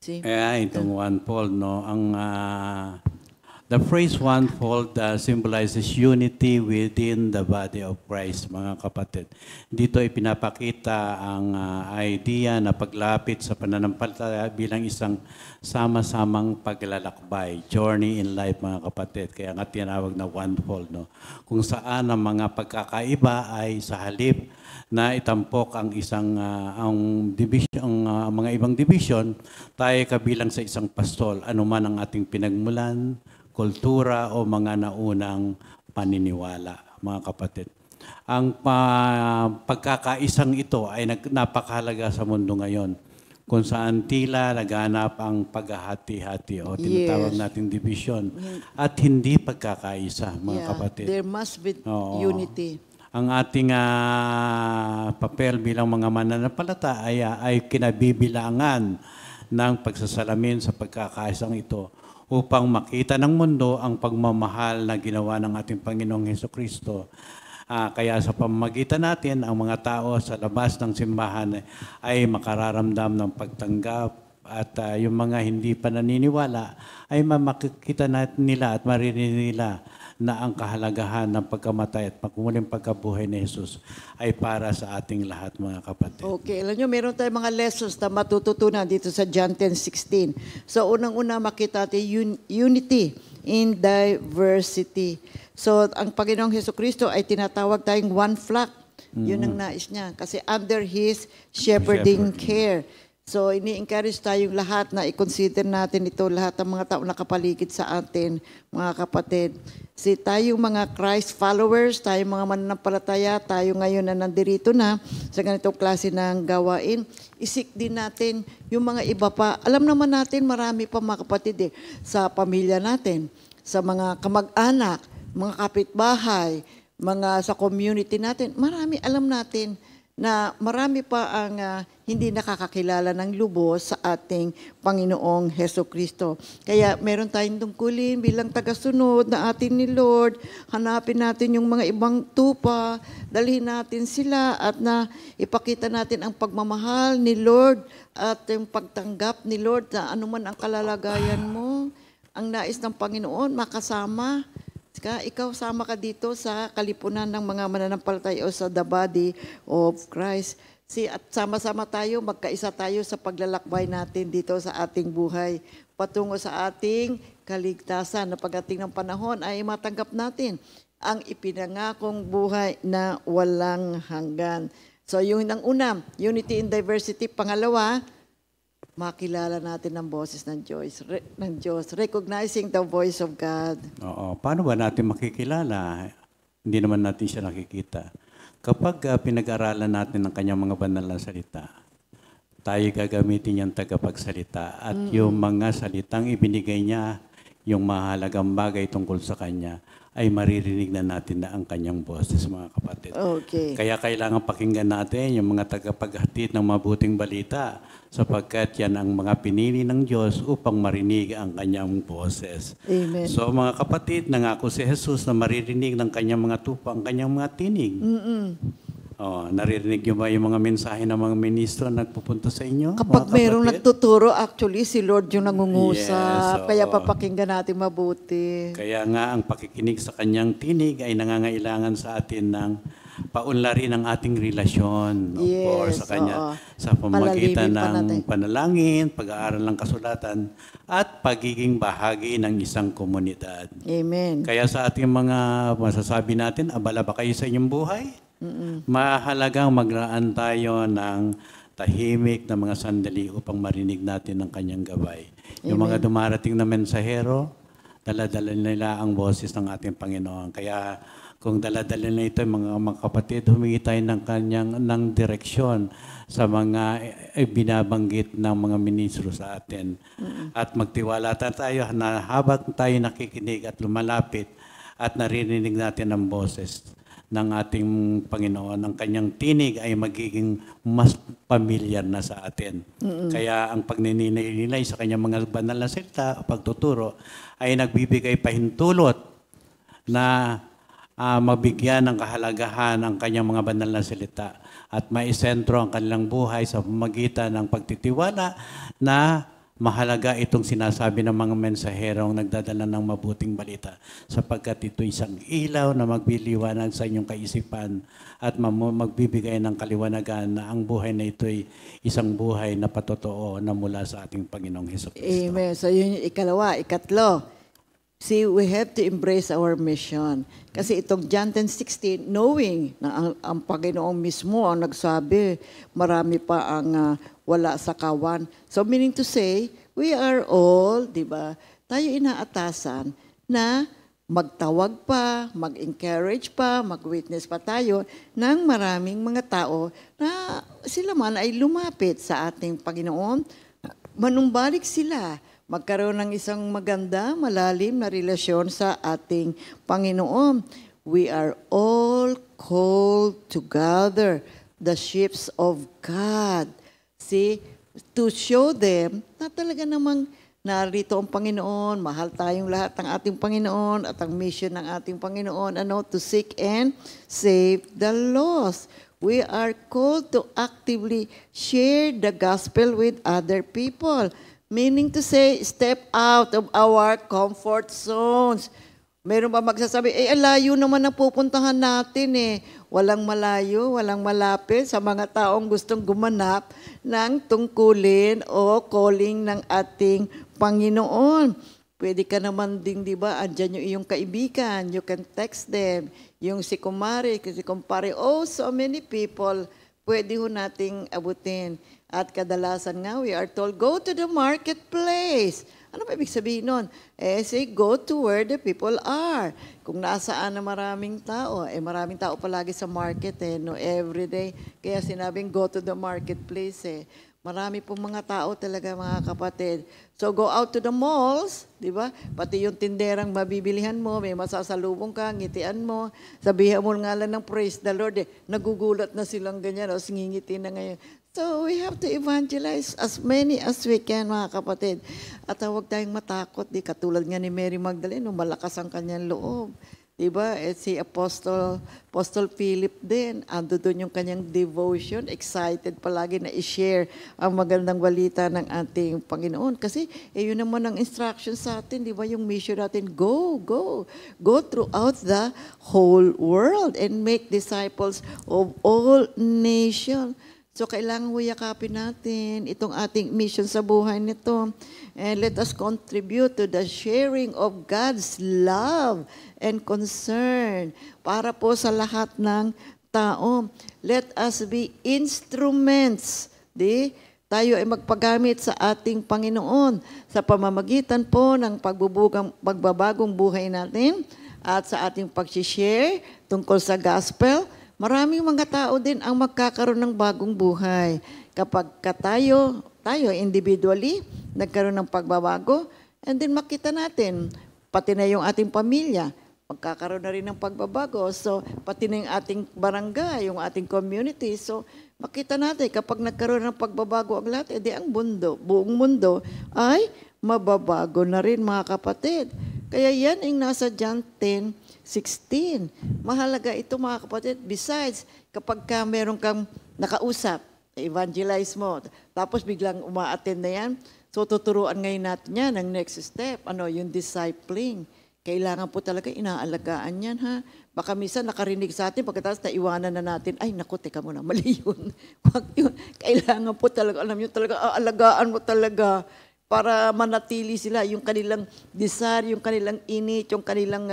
See? Itong one-fold, no? The phrase one-fold symbolizes unity within the body of Christ, mga kapatid. Dito ay pinapakita ang idea na paglapit sa pananampalataya bilang isang sama-samang paglalakbay, journey in life, mga kapatid. Kaya nga tinawag na one-fold, no? Kung saan ang mga pagkakaiba ay sa halip na itampok ang isang mga ibang division, tayo kabilang sa isang pastol, anuman ang ating pinagmulan, kultura o mga naunang paniniwala, mga kapatid. Ang pagkakaisang ito ay napakahalaga sa mundo ngayon, kung saan tila naganap ang paghahati-hati o tinatawag nating division at hindi pagkakaisa, mga kapatid. There must be unity. Ang ating papel bilang mga mananampalataya ay kinabibilangan ng pagsasalamin sa pagkakaisang ito upang makita ng mundo ang pagmamahal na ginawa ng ating Panginoong Hesukristo. Kaya sa pamamagitan natin, ang mga tao sa labas ng simbahan ay makararamdam ng pagtanggap at yung mga hindi pa naniniwala ay makikita nila at maririnig nila na ang kahalagahan ng pagkamatay at pagmuling pagkabuhay ni Jesus ay para sa ating lahat, mga kapatid. Okay, alam nyo, meron tayong mga lessons na matututunan dito sa John 10:16. So, unang-una makita natin unity in diversity. So, ang Panginoong Hesukristo ay tinatawag tayong one flock. Yun ang nais niya. Kasi under His shepherding care. So, ini-encourage tayong lahat na i-consider natin ito, lahat ng mga tao nakapaligid sa atin, mga kapatid. Si tayong mga Christ followers, tayong mga mananampalataya, tayo ngayon na nandirito na sa ganitong klase ng gawain, isik din natin yung mga iba pa. Alam naman natin, marami pa, mga kapatid, sa pamilya natin, sa mga kamag-anak, mga kapitbahay, mga sa community natin, marami alam natin na marami pa ang hindi nakakakilala ng lubos sa ating Panginoong Hesukristo. Kaya meron tayong tungkulin bilang tagasunod na atin ni Lord, hanapin natin yung mga ibang tupa, dalhin natin sila at na ipakita natin ang pagmamahal ni Lord at yung pagtanggap ni Lord na anuman ang kalalagayan mo, ang nais ng Panginoon makasama. Ikaw sama ka dito sa kalipunan ng mga mananampalataya o sa the body of Christ. At sama-sama tayo, magkaisa tayo sa paglalakbay natin dito sa ating buhay patungo sa ating kaligtasan na pagdating ng panahon ay matanggap natin ang ipinangakong buhay na walang hanggan. So yung una, unity in diversity. Pangalawa, makilala natin ang boses ng Diyos. Recognizing the voice of God. Oo. Paano ba natin makikilala? Hindi naman natin siya nakikita. Kapag pinag-aralan natin ang kanyang mga banal na salita, tayo gagamitin yung tagapagsalita at yung mga salitang ibinigay niya, yung mahalagang bagay tungkol sa kanya, ay maririnig na natin na ang kanyang boses, mga kapatid. Okay. Kaya kailangan pakinggan natin yung mga tagapaghatid ng mabuting balita sapagkat yan ang mga pinili ng Diyos upang marinig ang kanyang boses. Amen. So mga kapatid, nangako si Jesus na maririnig ng kanyang mga tupa ang kanyang mga tinig. Naririnig niyo ba yung mga mensahe ng mga ministro na nagpupunta sa inyo? Kapag mga mayroong kapatid? nagtuturo, actually si Lord yung nangungusap. Yes, oo. Kaya papakinggan natin mabuti. Kaya nga ang pakikinig sa kanyang tinig ay nangangailangan sa atin ng paunlarin ang ating relasyon Yes, sa kanya oo. sa pamamagitan Palalimin pa natin. ng panalangin, pag-aaral ng kasulatan at pagiging bahagi ng isang komunidad. Amen. Kaya sa ating mga masasabi natin, abala ba kayo sa inyong buhay? Mahalagang magraan tayo ng tahimik na mga sandali upang marinig natin ang kanyang gabay. Yung mga dumarating na mensahero, daladala nila ang boses ng ating Panginoon. Kaya kung daladala na ito, mga kapatid, humingi tayo ng direksyon sa mga binabanggit ng mga ministro sa atin. At magtiwala tayo na habang tayo nakikinig at lumalapit at naririnig natin ang boses ng ating Panginoon, ang kanyang tinig ay magiging mas pamilyar na sa atin. Kaya ang pagninilay sa kanyang mga banal na salita o pagtuturo ay nagbibigay pahintulot na mabigyan ng kahalagahan ang kanyang mga banal na salita at maisentro ang kanilang buhay sa pamamagitan ng pagtitiwala na mahalaga itong sinasabi ng mga mensaherong nagdadala ng mabuting balita sapagkat ito isang ilaw na magliliwanag sa inyong kaisipan at magbibigay ng kaliwanagan na ang buhay na ito ay isang buhay na patotoo na mula sa ating Panginoong Hesukristo. Amen. So yun yung ikalawa. Ikatlo, see, we have to embrace our mission. Kasi itong John 10:16, knowing na ang Panginoon mismo ang nagsabi, marami pa ang wala sa kawan. So meaning to say, we are all, di ba, tayo inaatasan na magtawag pa, mag-encourage pa, mag-witness pa tayo ng maraming mga tao na sila man ay lumapit sa ating Panginoon, manumbalik sila, magkaroon ng isang maganda, malalim na relasyon sa ating Panginoon. We are all called to gather the sheep of God. See, to show them na talaga namang narito ang Panginoon, mahal tayong lahat ng ating Panginoon at ang mission ng ating Panginoon, to seek and save the lost. We are called to actively share the gospel with other people. Meaning to say, step out of our comfort zones. Meron ba magsasabi, alayo naman ang pupuntahan natin Walang malayo, walang malapit sa mga taong gustong gumanap ng tungkulin o calling ng ating Panginoon. Pwede ka naman din, di ba, andyan yung iyong kaibigan, you can text them, yung si kumare, si kumpare, so many people, pwede ho nating abutin. At kadalasan nga, we are told, go to the marketplace. Ano ba ibig sabihin nun? Say, go to where the people are. Kung nasaan na maraming tao, maraming tao palagi sa market, everyday. Kaya sinabing, go to the marketplace, Marami pong mga tao talaga, mga kapatid. So, go out to the malls, di ba? Pati yung tinderang mabibilihan mo, may masasalubong ka, ngitian mo, sabihan mo nga lang ng praise the Lord, nagugulat na silang ganyan, singingiti na ngayon. So, we have to evangelize as many as we can, mga kapatid. At huwag tayong matakot, katulad nga ni Mary Magdalene, malakas ang kanyang loob. Diba? Si Apostle Philip din, ando doon yung kanyang devotion, excited palagi na i-share ang magandang balita ng ating Panginoon. Kasi yun naman ang instruction sa atin, di ba? Yung mission natin, go throughout the whole world and make disciples of all nations. So, kailangan yakapin natin itong ating mission sa buhay nito. And let us contribute to the sharing of God's love and concern para po sa lahat ng tao. Let us be instruments. Tayo ay magpagamit sa ating Panginoon sa pamamagitan po ng pagbabagong buhay natin at sa ating pag-share tungkol sa gospel. Maraming mga tao din ang magkakaroon ng bagong buhay. Kapag tayo individually, nagkaroon ng pagbabago, and then makita natin, pati na yung ating pamilya, magkakaroon na rin ng pagbabago. So, pati na yung ating barangay, yung ating community. So, makita natin, kapag nagkaroon ng pagbabago ang lahat, edi ang mundo, buong mundo ay mababago na rin, mga kapatid. Kaya yan ang nasa John 10:16. Mahalaga ito, mga kapatid. Besides, kapag ka meron kang nakausap, evangelize mo, tapos biglang uma-attend na yan, so tuturuan ngayon natin yan, ang next step, yung discipling. Kailangan po talaga inaalagaan yan, ha? Baka minsan nakarinig sa atin, pagkatapos naiwanan na natin, ay naku, teka muna, mali yun. Wag yun. Kailangan po talaga, alam nyo talaga, aalagaan mo talaga para manatili sila, yung kanilang desire, yung kanilang init, yung kanilang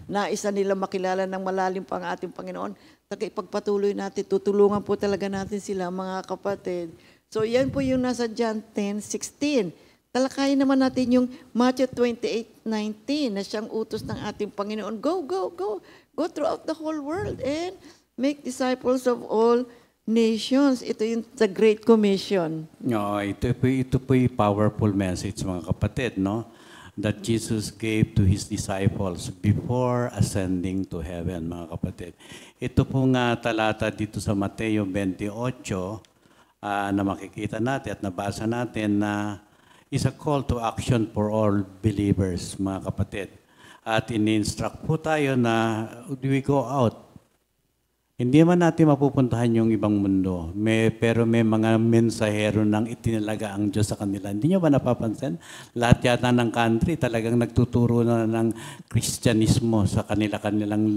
naisa nila makilala ng malalim pa ang ating Panginoon. Talaga ipagpatuloy natin, tutulungan po talaga natin sila, mga kapatid. So yan po yung nasa John 10:16. Talakayin naman natin yung Matthew 28:19 na siyang utos ng ating Panginoon. Go, go, go. Go throughout the whole world and make disciples of all nations. Ito yung the Great Commission. No, ito po yung powerful message, mga kapatid, no? That Jesus gave to His disciples before ascending to heaven, mga kapatid. Ito pong talata dito sa Mateo 28 na makikita natin at nabasa natin na is a call to action for all believers, mga kapatid. At in-instruct po tayo na we go out. Hindi man natin mapupuntahan yung ibang mundo, pero may mga mensahero nang itinalaga ang Diyos sa kanila. Hindi nyo ba napapansin? Lahat yata ng country talagang nagtuturo na ng Kristyanismo sa kanilang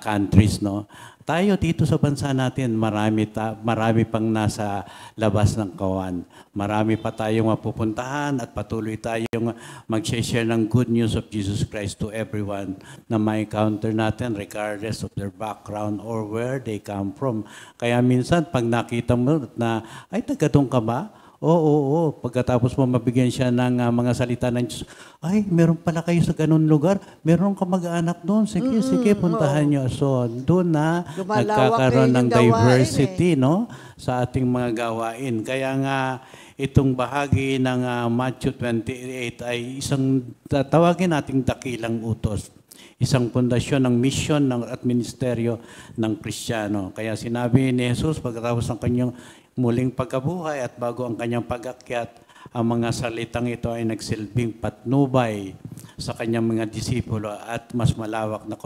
countries, no? Tayo dito sa bansa natin, marami pang nasa labas ng kawan. Marami pa tayong mapupuntahan at patuloy tayong mag-share ng good news of Jesus Christ to everyone na may encounter natin regardless of their background or where they come from. Kaya minsan, pag nakita mo na, ay, taga doon ka ba? Oo. Pagkatapos mo mabigyan siya ng mga salita ng Diyos, ay, meron pala kayo sa ganun lugar, meron ka mag-anak doon, sige, puntahan nyo. So, doon na nagkakaroon ng diversity, no, sa ating mga gawain. Kaya nga, itong bahagi ng Matthew 28 ay isang, tawagin nating dakilang utos. Isang pundasyon ng misyon at ministeryo ng Kristiyano. Kaya sinabi ni Jesus pagkatapos ng kanyang muling pagkabuhay at bago ang kanyang pag-akyat, ang mga salitang ito ay nagsilbing patnubay sa kanyang mga disipulo at mas malawak na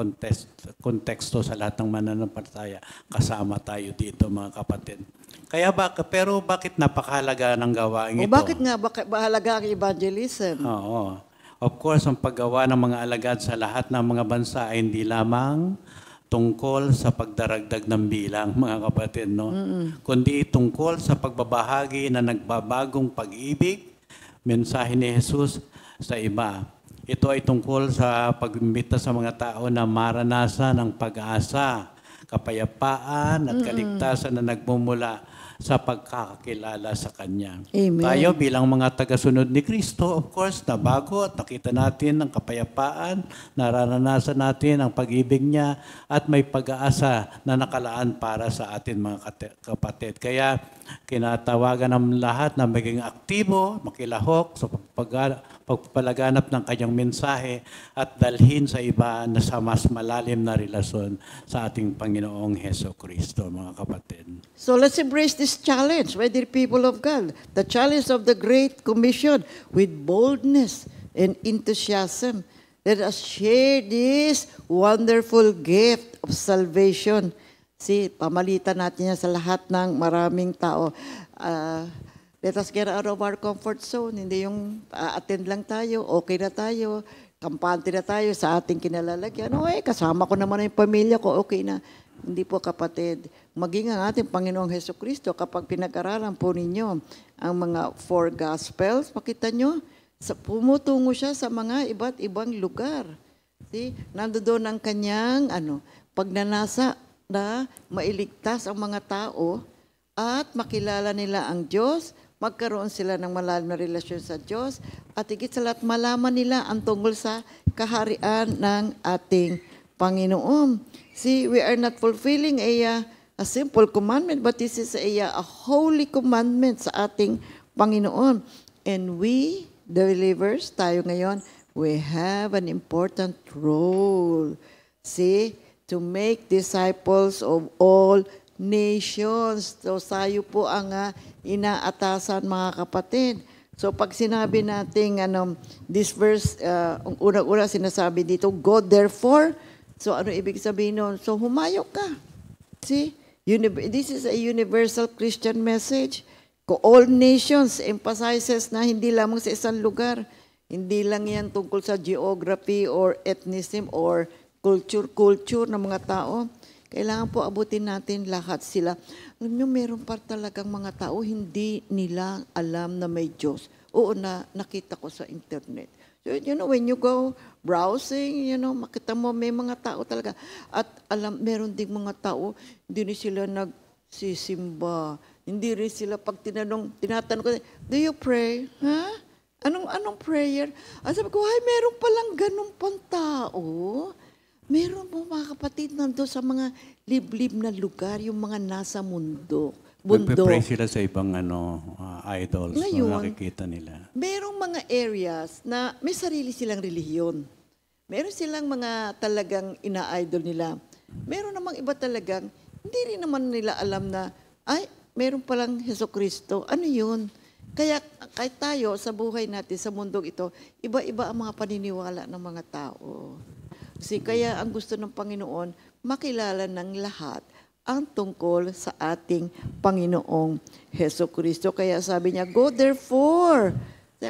konteksto sa lahat ng mananampalataya. Kasama tayo dito, mga kapatid. Kaya pero bakit napakahalaga ng gawain ito? Bakit nga mahalaga ang evangelism? Oo. Of course, ang paggawa ng mga alagad sa lahat ng mga bansa ay hindi lamang tungkol sa pagdaragdag ng bilang, mga kapatid, no? Kundi tungkol sa pagbabahagi na nagbabagong pag-ibig, mensahe ni Jesus sa iba. Ito ay tungkol sa pag-imbita sa mga tao na maranasan ng pag-asa, kapayapaan at kaligtasan na nagmumula sa pagkakakilala sa Kanya. Amen. Tayo bilang mga tagasunod ni Kristo, of course, nabago at nakita natin ang kapayapaan, nararanasan natin ang pag-ibig niya at may pag-aasa na nakalaan para sa atin, mga kapatid. Kaya kinatawagan ng lahat na maging aktibo, makilahok sa pagpapalaganap ng kanyang mensahe at dalhin sa iba na sa mas malalim na relasyon sa ating Panginoong Hesukristo, mga kapatid. So let's embrace this challenge, my dear people of God, the challenge of the Great Commission with boldness and enthusiasm. Let us share this wonderful gift of salvation. See, pamalitan natin yan sa lahat ng maraming tao. Let us get out of our comfort zone. Hindi yung attend lang tayo, okay na tayo, kampante na tayo sa ating kinalalagyan. Kasama ko naman yung pamilya ko, okay na. Hindi po, kapatid. Maging ang ating Panginoong Hesukristo, kapag pinag-aralan po ninyo ang mga 4 Gospels, makita nyo, pumutungo siya sa mga iba't ibang lugar. See? Nandoon ang kanyang pagnanasa na mailigtas ang mga tao at makilala nila ang Diyos, magkaroon sila ng malalim na relasyon sa Diyos, at higit sa lahat malaman nila ang tungkol sa kaharian ng ating Panginoon. See, we are not fulfilling a simple commandment, but this is a holy commandment sa ating Panginoon. And we, the believers, tayo ngayon, we have an important role. See, to make disciples of all nations. So tayo po ang inaatasan, mga kapatid. So pag sinabi natin, this verse, ang unang-una sinasabi dito, go therefore. So ano ibig sabihin nun? So humayo ka. See, this is a universal Christian message. All nations emphasizes na hindi lamang sa isang lugar. Hindi lang yan tungkol sa geography or ethnicism or culture ng mga tao. Kailangan po abutin natin lahat sila. Alam nyo, meron pa talagang mga tao, hindi nila alam na may Diyos. Oo, nakita ko sa internet. So, when you go browsing, makita mo may mga tao talaga. At meron ding mga tao, hindi sila nagsisimba. Hindi rin sila pag tinatanong ko, do you pray? Ha? Anong prayer? Sabi ko, meron palang ganun pang tao. Meron po mga kapatid nando sa mga liblib na lugar, yung mga nasa bundok. Magpe-pray sila sa ibang idols Ngayon, na nakikita nila. Merong mga areas na may sarili silang relihiyon. Meron silang mga talagang ina-idol nila. Meron namang iba talagang, hindi rin naman nila alam na, meron palang Jesucristo. Ano yun? Kaya kahit tayo sa buhay natin, sa mundong ito, iba-iba ang mga paniniwala ng mga tao. Kasi kaya ang gusto ng Panginoon, makilala ng lahat ang tungkol sa ating Panginoong Jesucristo. Kaya sabi niya, go therefore.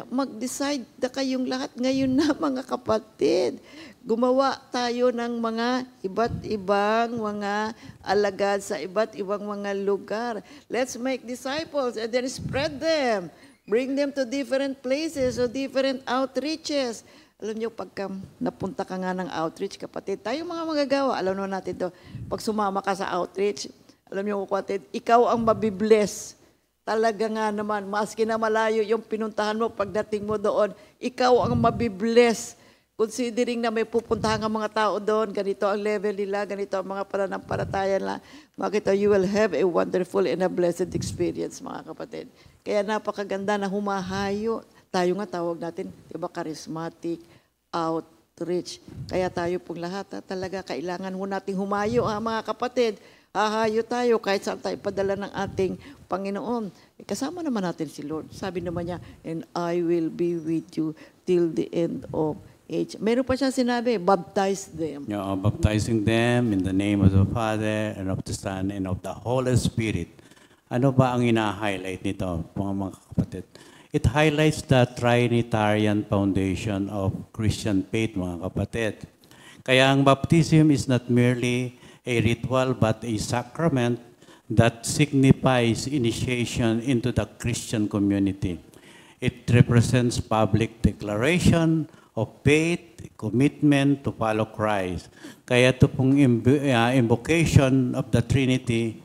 Mag-decide na kayong lahat ngayon na, mga kapatid. Gumawa tayo ng mga iba't ibang mga alagad sa iba't ibang mga lugar. Let's make disciples and then spread them. Bring them to different places or different outreaches. Alam niyo, pagka napunta ka nga ng outreach, kapatid, tayo mga magagawa, alam naman natin to, pag sumama ka sa outreach, alam niyo, kapatid, ikaw ang mabibless. Talaga nga naman, maski na malayo yung pinuntahan mo, pagdating mo doon, ikaw ang mabibless. Considering na may pupuntahan ang mga tao doon, ganito ang level nila, ganito ang mga pananampalataya nila, makita, you will have a wonderful and a blessed experience, mga kapatid. Kaya napakaganda na humahayo. Tayo nga tawag natin, diba, charismatic outreach. Kaya tayo pong lahat, talaga kailangan ho nating humayo, mga kapatid. Hahayo tayo kahit saan tayo padala ng ating Panginoon. Kasama naman natin si Lord. Sabi naman niya, and I will be with you till the end of age. Meron pa siya sinabi, baptize them. Baptizing them in the name of the Father and of the Son and of the Holy Spirit. Ano ba ang ina-highlight nito, mga kapatid? It highlights the Trinitarian foundation of Christian faith, mga kapatid. Kaya ang baptism is not merely a ritual but a sacrament that signifies initiation into the Christian community. It represents public declaration of faith, commitment to follow Christ. Kaya ito pong invocation of the Trinity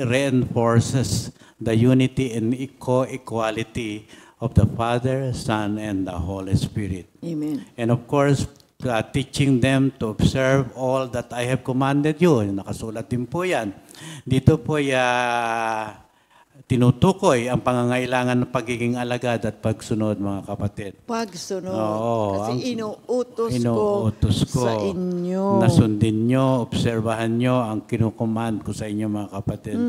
reinforces the unity and co-equality of the Father, Son, and the Holy Spirit. Amen. And of course, teaching them to observe all that I have commanded you. Nakasulat din po yan. Dito po tinutukoy ang pangangailangan ng pagiging alagad at pagsunod, mga kapatid. Pagsunod. Oo, Kasi inuutos ko sa inyo. Nasundin nyo, obserbahan nyo ang kinukumand ko sa inyo, mga kapatid.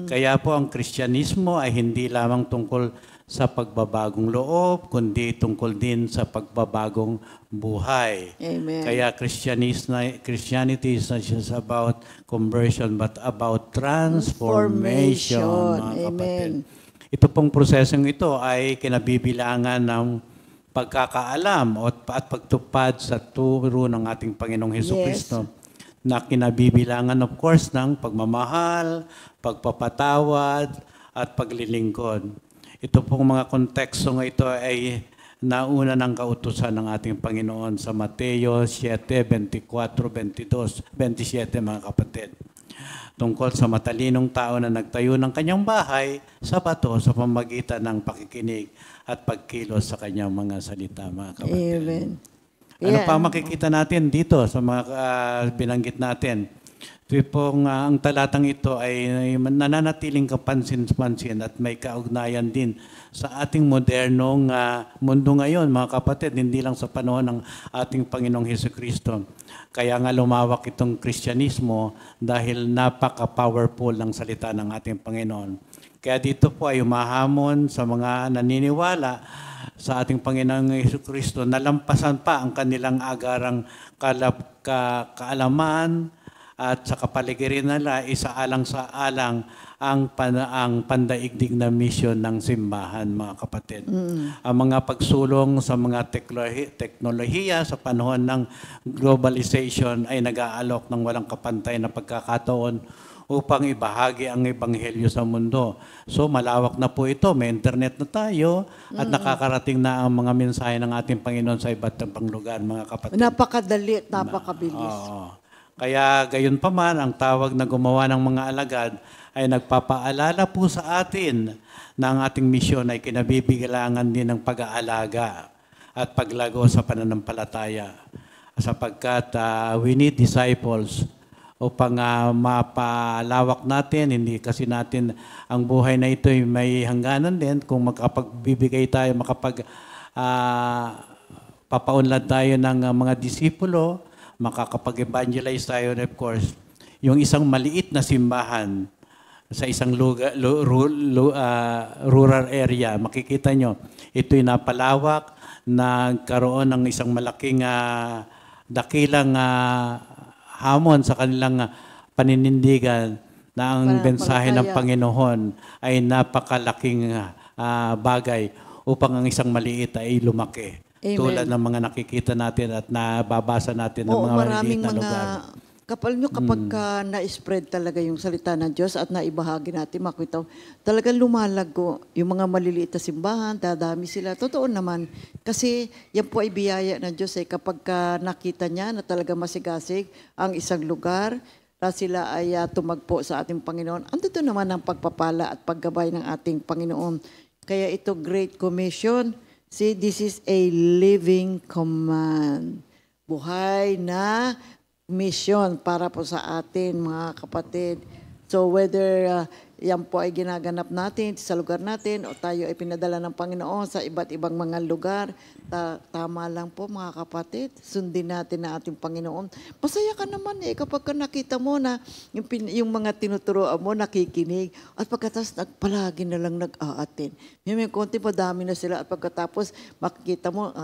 Kaya po ang Kristyanismo ay hindi lamang tungkol sa pagbabagong loob, kundi tungkol din sa pagbabagong buhay. Amen. Kaya Christianity is not just about conversion, but about transformation, mga kapatid. Ito pong prosesong ito ay kinabibilangan ng pagkakaalam at pagtupad sa turo ng ating Panginoong Hesukristo. Na kinabibilangan, of course, ng pagmamahal, pagpapatawad, at paglilingkod. Ito pong mga kontekstong ito ay nauna ng kautusan ng ating Panginoon sa Mateo 7:24-27, mga kapatid. Tungkol sa matalinong tao na nagtayo ng kanyang bahay sa bato sa pamamagitan ng pakikinig at pagkilos sa kanyang mga salita, mga kapatid. Amen. Ano pa makikita natin dito sa mga binanggit natin? Ito pong ang talatang ito ay nananatiling kapansin-pansin at may kaugnayan din sa ating modernong mundo ngayon, mga kapatid, hindi lang sa panahon ng ating Panginoong Hesukristo. Kaya nga lumawak itong Kristyanismo dahil napaka-powerful ng salita ng ating Panginoon. Kaya dito po ay umahamon sa mga naniniwala sa ating Panginoong Hesukristo, nalampasan pa ang kanilang agarang kaalaman, at sa kapaligiran nila, isaalang sa alang ang pandaigdig na misyon ng simbahan, mga kapatid. Ang mga pagsulong sa mga teknolohiya sa panahon ng globalization ay nag-aalok ng walang kapantay na pagkakataon upang ibahagi ang ebanghelyo sa mundo. So malawak na po ito, may internet na tayo at nakakarating na ang mga mensahe ng ating Panginoon sa iba't ibang lugar, mga kapatid. Napakadali at napakabilis. Kaya gayon pa man, ang tawag na gumawa ng mga alagad ay nagpapaalala po sa atin na ang ating misyon ay kinabibilangan din ng pag-aalaga at paglago sa pananampalataya. Sapagkat we need disciples upang mapalawak natin, hindi kasi natin ang buhay na ito ay may hangganan din kung makapagbibigay tayo, papaunlad tayo ng mga disipulo, makakapag-evangelize tayo, and of course, yung isang maliit na simbahan sa isang rural area, makikita nyo, ito'y napalawak, nagkaroon ng isang malaking dakilang hamon sa kanilang paninindigan na ang mensahe ng Panginoon ay napakalaking bagay upang ang isang maliit ay lumaki. Amen. Tulad ng mga nakikita natin at nababasa natin ng mga maliliit na lugar. Kapal nyo kapag na-spread talaga yung salita ng Diyos at naibahagi natin, makita talagang lumalago yung mga maliliit na simbahan, dadami sila. Totoo naman, kasi yan po ay biyaya ng Diyos. Kapag nakita niya na talaga masigasig ang isang lugar, na sila ay tumagpo sa ating Panginoon, andito naman ang pagpapala at paggabay ng ating Panginoon. Kaya ito Great Commission, see, this is a living command. Buhay na mission para po sa atin, mga kapatid. So whether yan po ay ginaganap natin sa lugar natin o tayo ay pinadala ng Panginoon sa iba't ibang mga lugar, tama lang po, mga kapatid. Sundin natin na ating Panginoon. Masaya ka naman kapag nakita mo na yung mga tinuturoan mo nakikinig at pagkatapos palagi na lang nag-aatin. May konti pa dami na sila at pagkatapos makikita mo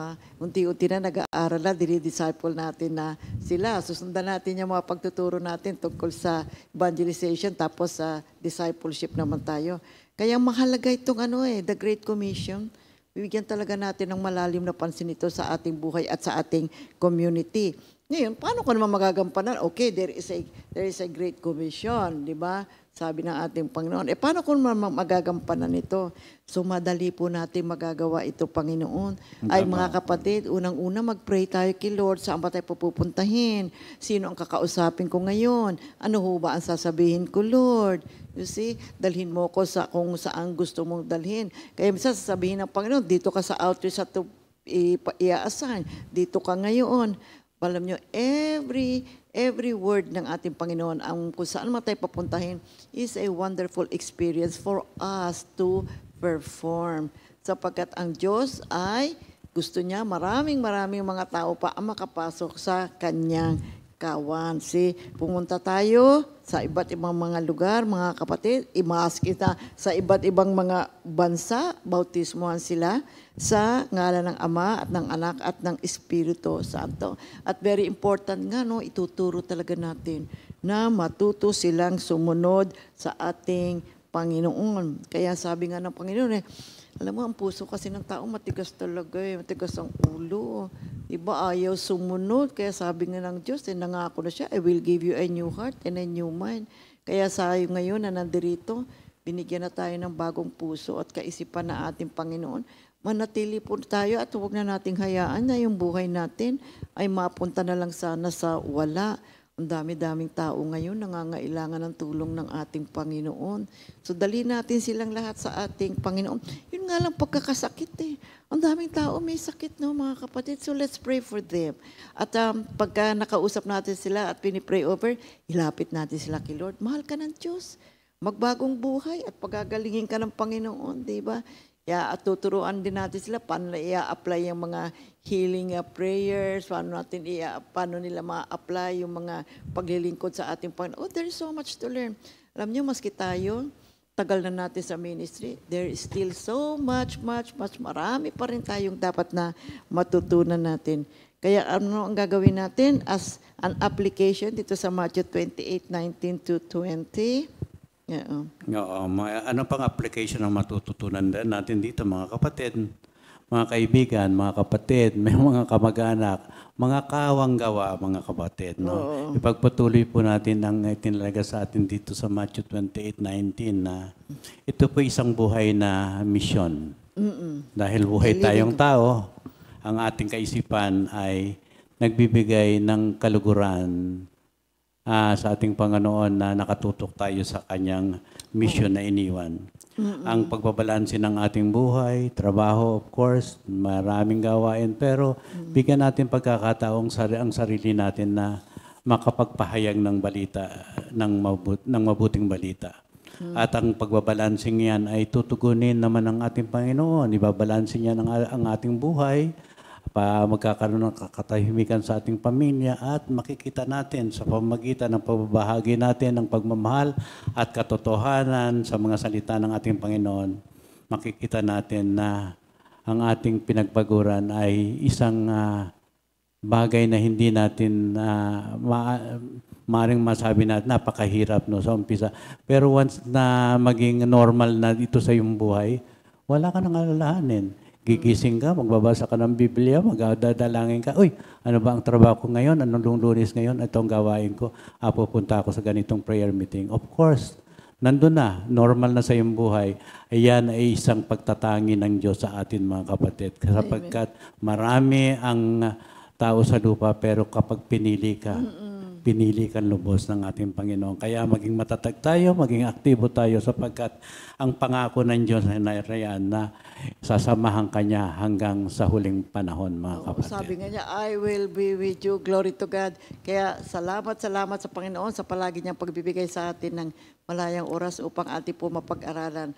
unti-unti na nag-aaral na, dinidisciple natin na sila. Susundan natin yung mga pagtuturo natin tungkol sa evangelization tapos sa discipleship naman tayo. Kaya mahalaga itong the Great Commission. Bibigyan talaga natin ng malalim na pansin ito sa ating buhay at sa ating community. Ngayon, paano ko naman magagampanan? Okay, there is a Great Commission, di ba? Sabi ng ating Panginoon. Paano ko naman magagampanan ito? So, madali po natin magagawa ito, Panginoon. Ay, mga kapatid, unang-una mag-pray tayo kay Lord. Saan ba tayo pupuntahin? Sino ang kakausapin ko ngayon? Ano ho ba ang sasabihin ko, Lord? You see, dalhin mo ko sa kung saan gusto mong dalhin. Kaya minsan sasabihin ng Panginoon, dito ka sa outreach at i-assign. Dito ka ngayon. Alam nyo, every word ng ating Panginoon, ang kung saan man tayo papuntahin, is a wonderful experience for us to perform. Sapagkat ang Diyos ay gusto niya maraming mga tao pa ang makapasok sa kanyang kawan. Pumunta tayo sa iba't ibang mga lugar, mga kapatid, imaas kita sa iba't ibang mga bansa, bautismohan sila sa ngalan ng Ama at ng Anak at ng Espiritu Santo. At very important nga, ituturo talaga natin na matuto silang sumunod sa ating Panginoon. Kaya sabi nga ng Panginoon, alam mo, ang puso kasi ng tao matigas talaga, matigas ang ulo. Diba, ayaw sumunod. Kaya sabi nga ng Diyos, nangako na siya, I will give you a new heart and a new mind. Kaya sayo ngayon na nandirito, binigyan na tayo ng bagong puso at kaisipan na ating Panginoon. Manatili po tayo at huwag na nating hayaan na yung buhay natin ay mapunta na lang sana sa wala. Ang dami-daming tao ngayon nangangailangan ng tulong ng ating Panginoon. So dali natin silang lahat sa ating Panginoon. Yun nga lang pagkakasakit eh. Ang daming tao may sakit, no, mga kapatid. So let's pray for them. At pagka nakausap natin sila at pinipray over, ilapit natin sila kay Lord. Mahal ka ng Diyos. Magbagong buhay at pagagalingin ka ng Panginoon, di ba? At tuturuan din natin sila paano i-apply yung mga healing prayers, paano nila ma-apply yung mga paglilingkod sa ating Panginoon. Oh, there is so much to learn. Alam niyo, maski tayo, tagal na natin sa ministry, there is still so much, marami pa rin tayong dapat na matutunan natin. Kaya ano ang gagawin natin as an application dito sa Matthew 28:19-20? Yeah. Oo, ano pang application ang matututunan natin dito, mga kapatid, mga kaibigan, mga kapatid, may mga kamag-anak, mga kawang gawa, mga kapatid. No? Ipagpatuloy po natin ang itinalaga sa atin dito sa Matthew 28:19 na ito po isang buhay na misyon. Dahil buhay tayong tao, ang ating kaisipan ay nagbibigay ng kaluguran sa ating Panginoon na nakatutok tayo sa kanyang mission na iniwan. Ang pagbabalanse ng ating buhay, trabaho, of course, maraming gawain, pero bigyan natin pagkakataong ang sarili natin na makapagpahayag ng balita, ng mabuting balita. At ang pagbabalansing yan ay tutugunin naman ng ating Panginoon. Ibabalansin niya ang ating buhay, magkakaroon ng katahimikan sa ating pamilya at makikita natin sa pamamagitan ng pagbabahagi natin ng pagmamahal at katotohanan sa mga salita ng ating Panginoon, makikita natin na ang ating pinagbaguran ay isang bagay na hindi natin maaaring masabi natin napakahirap no, sa umpisa. Pero once na maging normal na ito sa iyong buhay, wala ka nang alalahanin. Gigising ka, magbabasa ka ng Biblia, magdadalangin ka, uy, ano ba ang trabaho ko ngayon? Anong Lunes ngayon? Itong gawain ko. Pupunta ako sa ganitong prayer meeting. Of course, nandun na, normal na sa iyong buhay. Ayan ay isang pagtatangi ng Diyos sa atin, mga kapatid. Sapagkat marami ang tao sa lupa, pero kapag pinili kang lubos ng ating Panginoon. Kaya maging matatag tayo, maging aktibo tayo sapagkat ang pangako ng Diyos ay nariyan na sasamahan kanya hanggang sa huling panahon, mga kapatid. Sabi nga niya, I will be with you. Glory to God. Kaya salamat sa Panginoon sa palagi niyang pagbibigay sa atin ng malayang oras upang ating po mapag-aralan.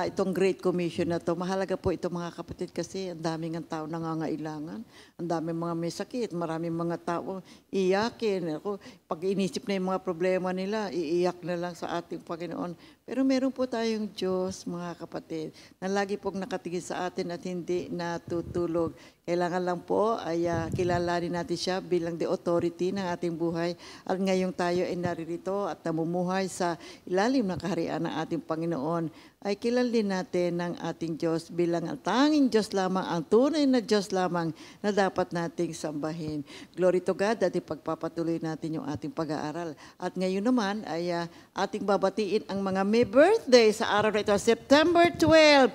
Itong Great Commission na to, mahalaga po ito, mga kapatid, kasi ang daming ang tao nangangailangan. Ang daming mga may sakit, maraming mga tao iyakin. Pag inisip na yung mga problema nila, iiyak na lang sa ating Panginoon. Pero meron po tayong Diyos, mga kapatid, na lagi pong nakatingin sa atin at hindi natutulog. Kailangan lang po ay kilalanin natin siya bilang the authority ng ating buhay. At ngayong tayo ay naririto at namumuhay sa ilalim ng kaharian ng ating Panginoon, ay kilalin natin ng ating Diyos bilang ang tanging Diyos lamang, ang tunay na Diyos lamang na dapat nating sambahin. Glory to God, at ipagpapatuloy natin yung ating pag-aaral. At ngayon naman ay ating babatiin ang mga may birthday sa araw na ito, September 12.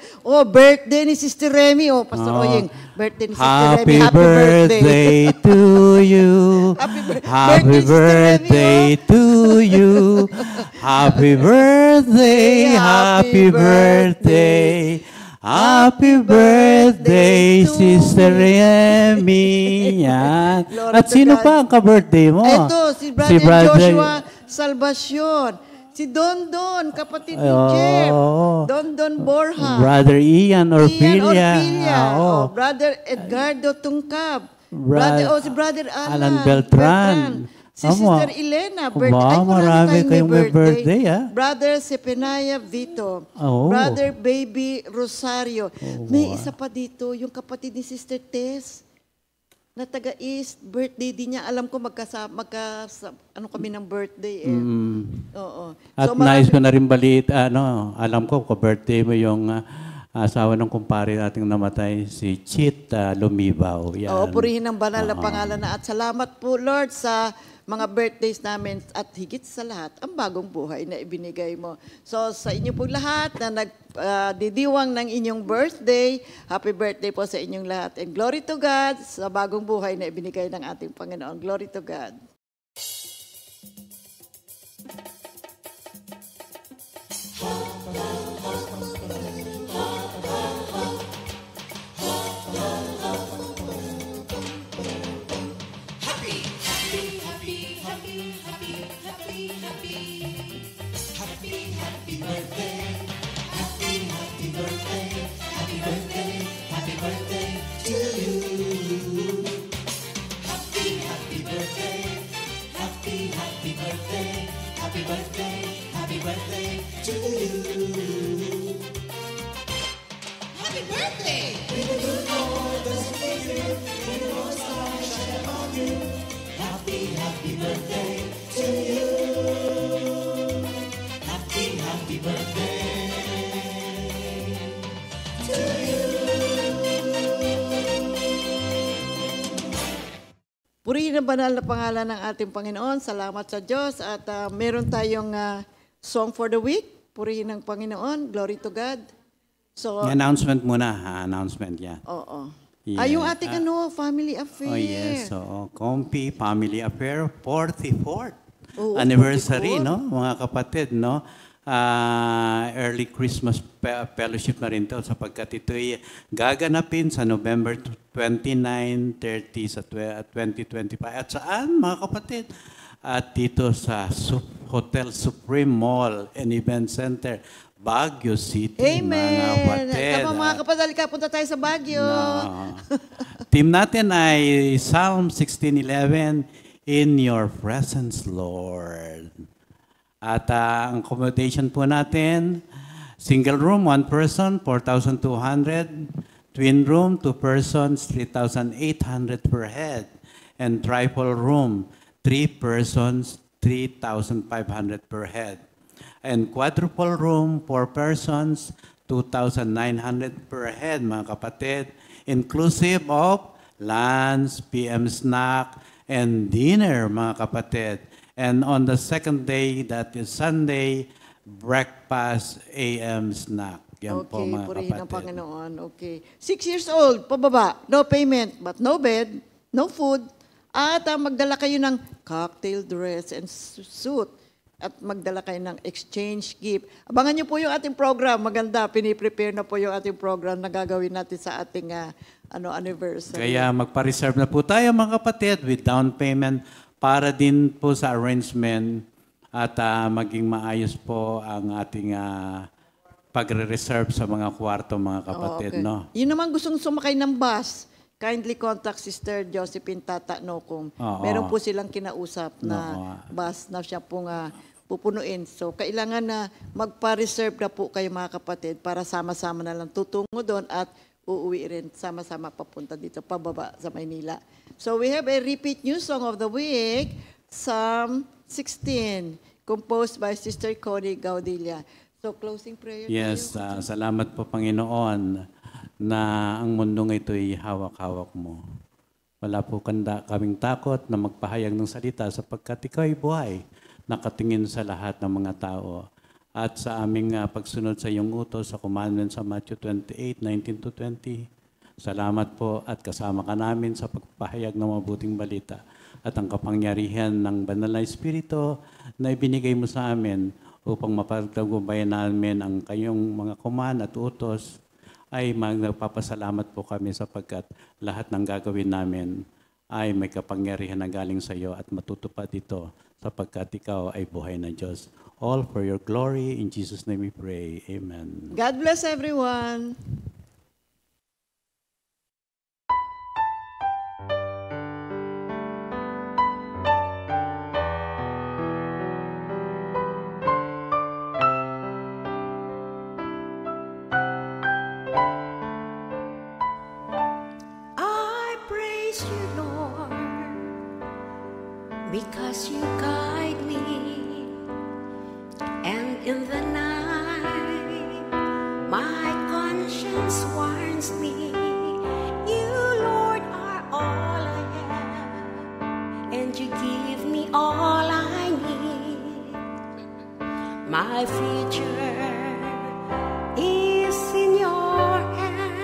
Birthday ni Sister Remy. Pastor Oyeng, birthday ni Sister Remy. Happy birthday to you. Happy birthday to you. Happy birthday, happy birthday. Happy birthday, Sister Remy. Yan. At sino pa ang ka-birthday mo? Ito, si Brother Joshua Salvacion. Si Don, kapatid ni Jeff. Don Borja. Brother Ian Orpilla. Brother Edgardo Tungkab. Si Brother Alan Beltran. Si Sister Elena. Marami kayong may birthday. Brother Sepenaya Vito. Brother Baby Rosario. May isa pa dito, yung kapatid ni Sister Tess. Na taga-East, birthday din niya. Alam ko ano kami ng birthday. Oo. At nais ko na rin alam ko birthday mo yung asawa ng kumpare nating namatay, si Chit Lumibaw. Yan. Purihin ang banal na pangalan na. At salamat po, Lord, sa mga birthdays namin at higit sa lahat, ang bagong buhay na ibinigay mo. So sa inyo po lahat na nagdidiwang ng inyong birthday, happy birthday po sa inyong lahat. And glory to God sa bagong buhay na ibinigay ng ating Panginoon. Glory to God. happy birthday to you. Happy birthday! May the good Lord bless you, may the Lord's light shine upon you. Happy birthday to you. Happy birthday to you. Purihin ang banal na pangalan ng ating Panginoon. Salamat sa Diyos. At meron tayong song for the week. Purihin ang Panginoon. Glory to God. So, Announcement muna. Announcement, yeah. oo. Yeah. Yung ating family affair. Oh, yes. So, Comfy Family Affair 44th Oo, anniversary, 44. no? Mga kapatid, no? Early Christmas fellowship na rin to sapagkat ito'y gaganapin sa November 29, 30 sa 2025. At saan, mga kapatid? At dito sa Hotel Supreme Mall and Event Center, Baguio City, Amen. mga kapatid. Tama mga kapatid, halika, punta tayo sa Baguio. No. Team natin ay Psalm 16:11, In Your Presence, Lord. At ang accommodation po natin, single room, 1 person, 4,200. Twin room, 2 persons, 3,800 per head. And triple room, 3 persons, 3,500 per head. And quadruple room, 4 persons, 2,900 per head, mga kapatid. Inclusive of lunch, PM snack, and dinner, mga kapatid. And on the second day, that is Sunday, breakfast, AM snack. Yan po, Okay, mga purihin ang kapatid. Panginoon. Okay. 6 years old, pababa, no payment, but no bed, no food. At magdala kayo ng cocktail dress and suit. At magdala kayo ng exchange gift. Abangan niyo po yung ating program. Maganda, piniprepare na po yung ating program na gagawin natin sa ating anniversary. Kaya magpa-reserve na po tayo, mga kapatid, with down payment para din po sa arrangement at maging maayos po ang ating pagre-reserve sa mga kwarto, mga kapatid. Okay. No? Yun naman gustong sumakay ng bus, kindly contact Sister Josephine Tata Nokum. Oo. Meron po silang kinausap na Oo. bus na siya pong pupunuin. So, kailangan na magpa-reserve na po kayo, mga kapatid, para sama-sama na lang tutungo doon at uuwi rin sama-sama papunta dito, pababa sa Maynila. So, we have a repeat new song of the week, Psalm 16, composed by Sister Connie Gaudilla. So, closing prayer Yes, tayo. salamat po, Panginoon, na ang mundong ito'y hawak-hawak mo. Wala po kaming takot na magpahayag ng salita sapagkat ikaw ay buhay, nakatingin sa lahat ng mga tao. At sa aming pagsunod sa iyong utos sa commandment sa Matthew 28:19-20, salamat po at kasama ka namin sa pagpahayag ng mabuting balita at ang kapangyarihan ng Banal na Espiritu na ibinigay mo sa amin upang mapagtagumpayan namin ang kayong mga command at utos, ay nagpapasalamat po kami sapagkat lahat ng gagawin namin ay may kapangyarihan na galing sa iyo at matutupad ito sapagkat ikaw ay buhay na Diyos. All for your glory. In Jesus' name we pray. Amen. God bless everyone. I praise you, Lord, because you guide me, and in the night my conscience warns me. You, Lord, are all I have, and you give me all I need. My future is in your hands.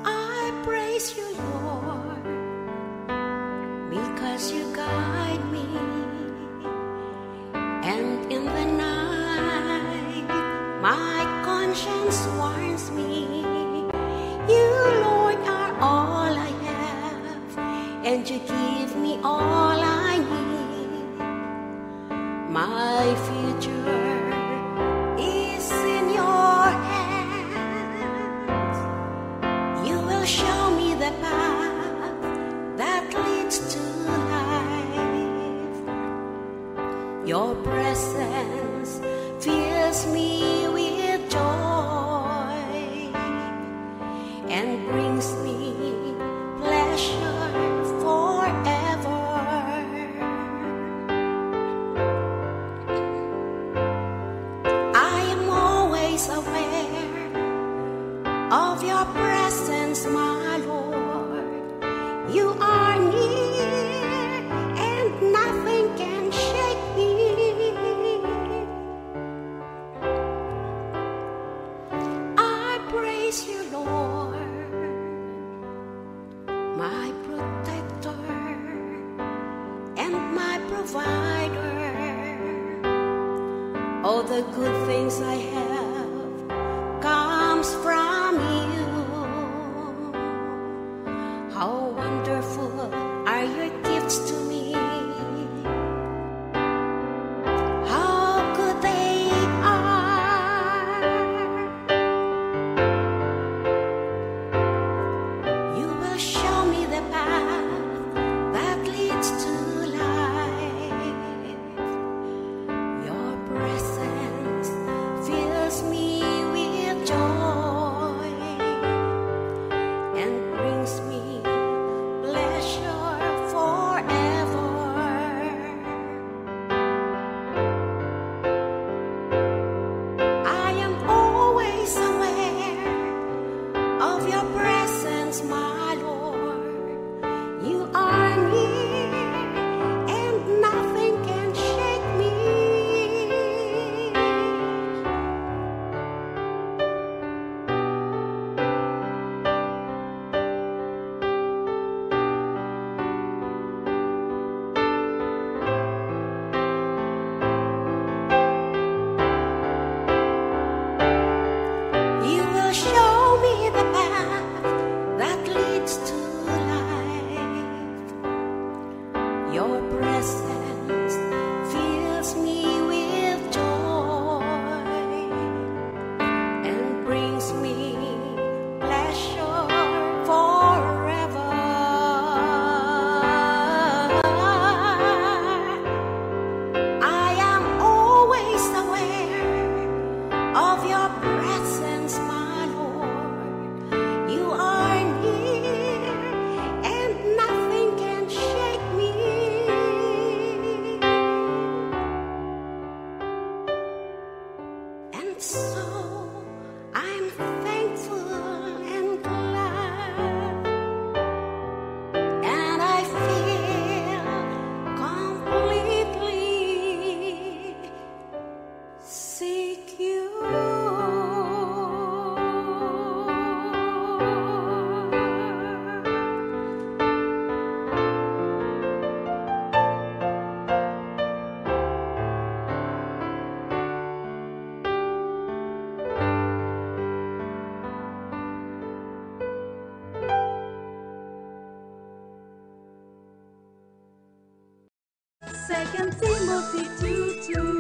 I praise you, Lord, because you guide me, and in the night my conscience warns me. You, Lord, are all I have, and you give me all I need. My future is in your hands. the good things I have comes from you. How wonderful are your gifts to me. How good they are. You will show me the path that leads to life. Your presence fills me with joy and brings me pleasure forever. I am always aware of your presence, my Lord. You are near and nothing can shake me. You will show me the path that leads to life. Your presence fills me with joy and brings me pleasure forever. I am always aware of your presence, my Lord. You are near and nothing can shake me. And so I'm thankful and glad, and I feel completely secure. Second Timothy 2:2.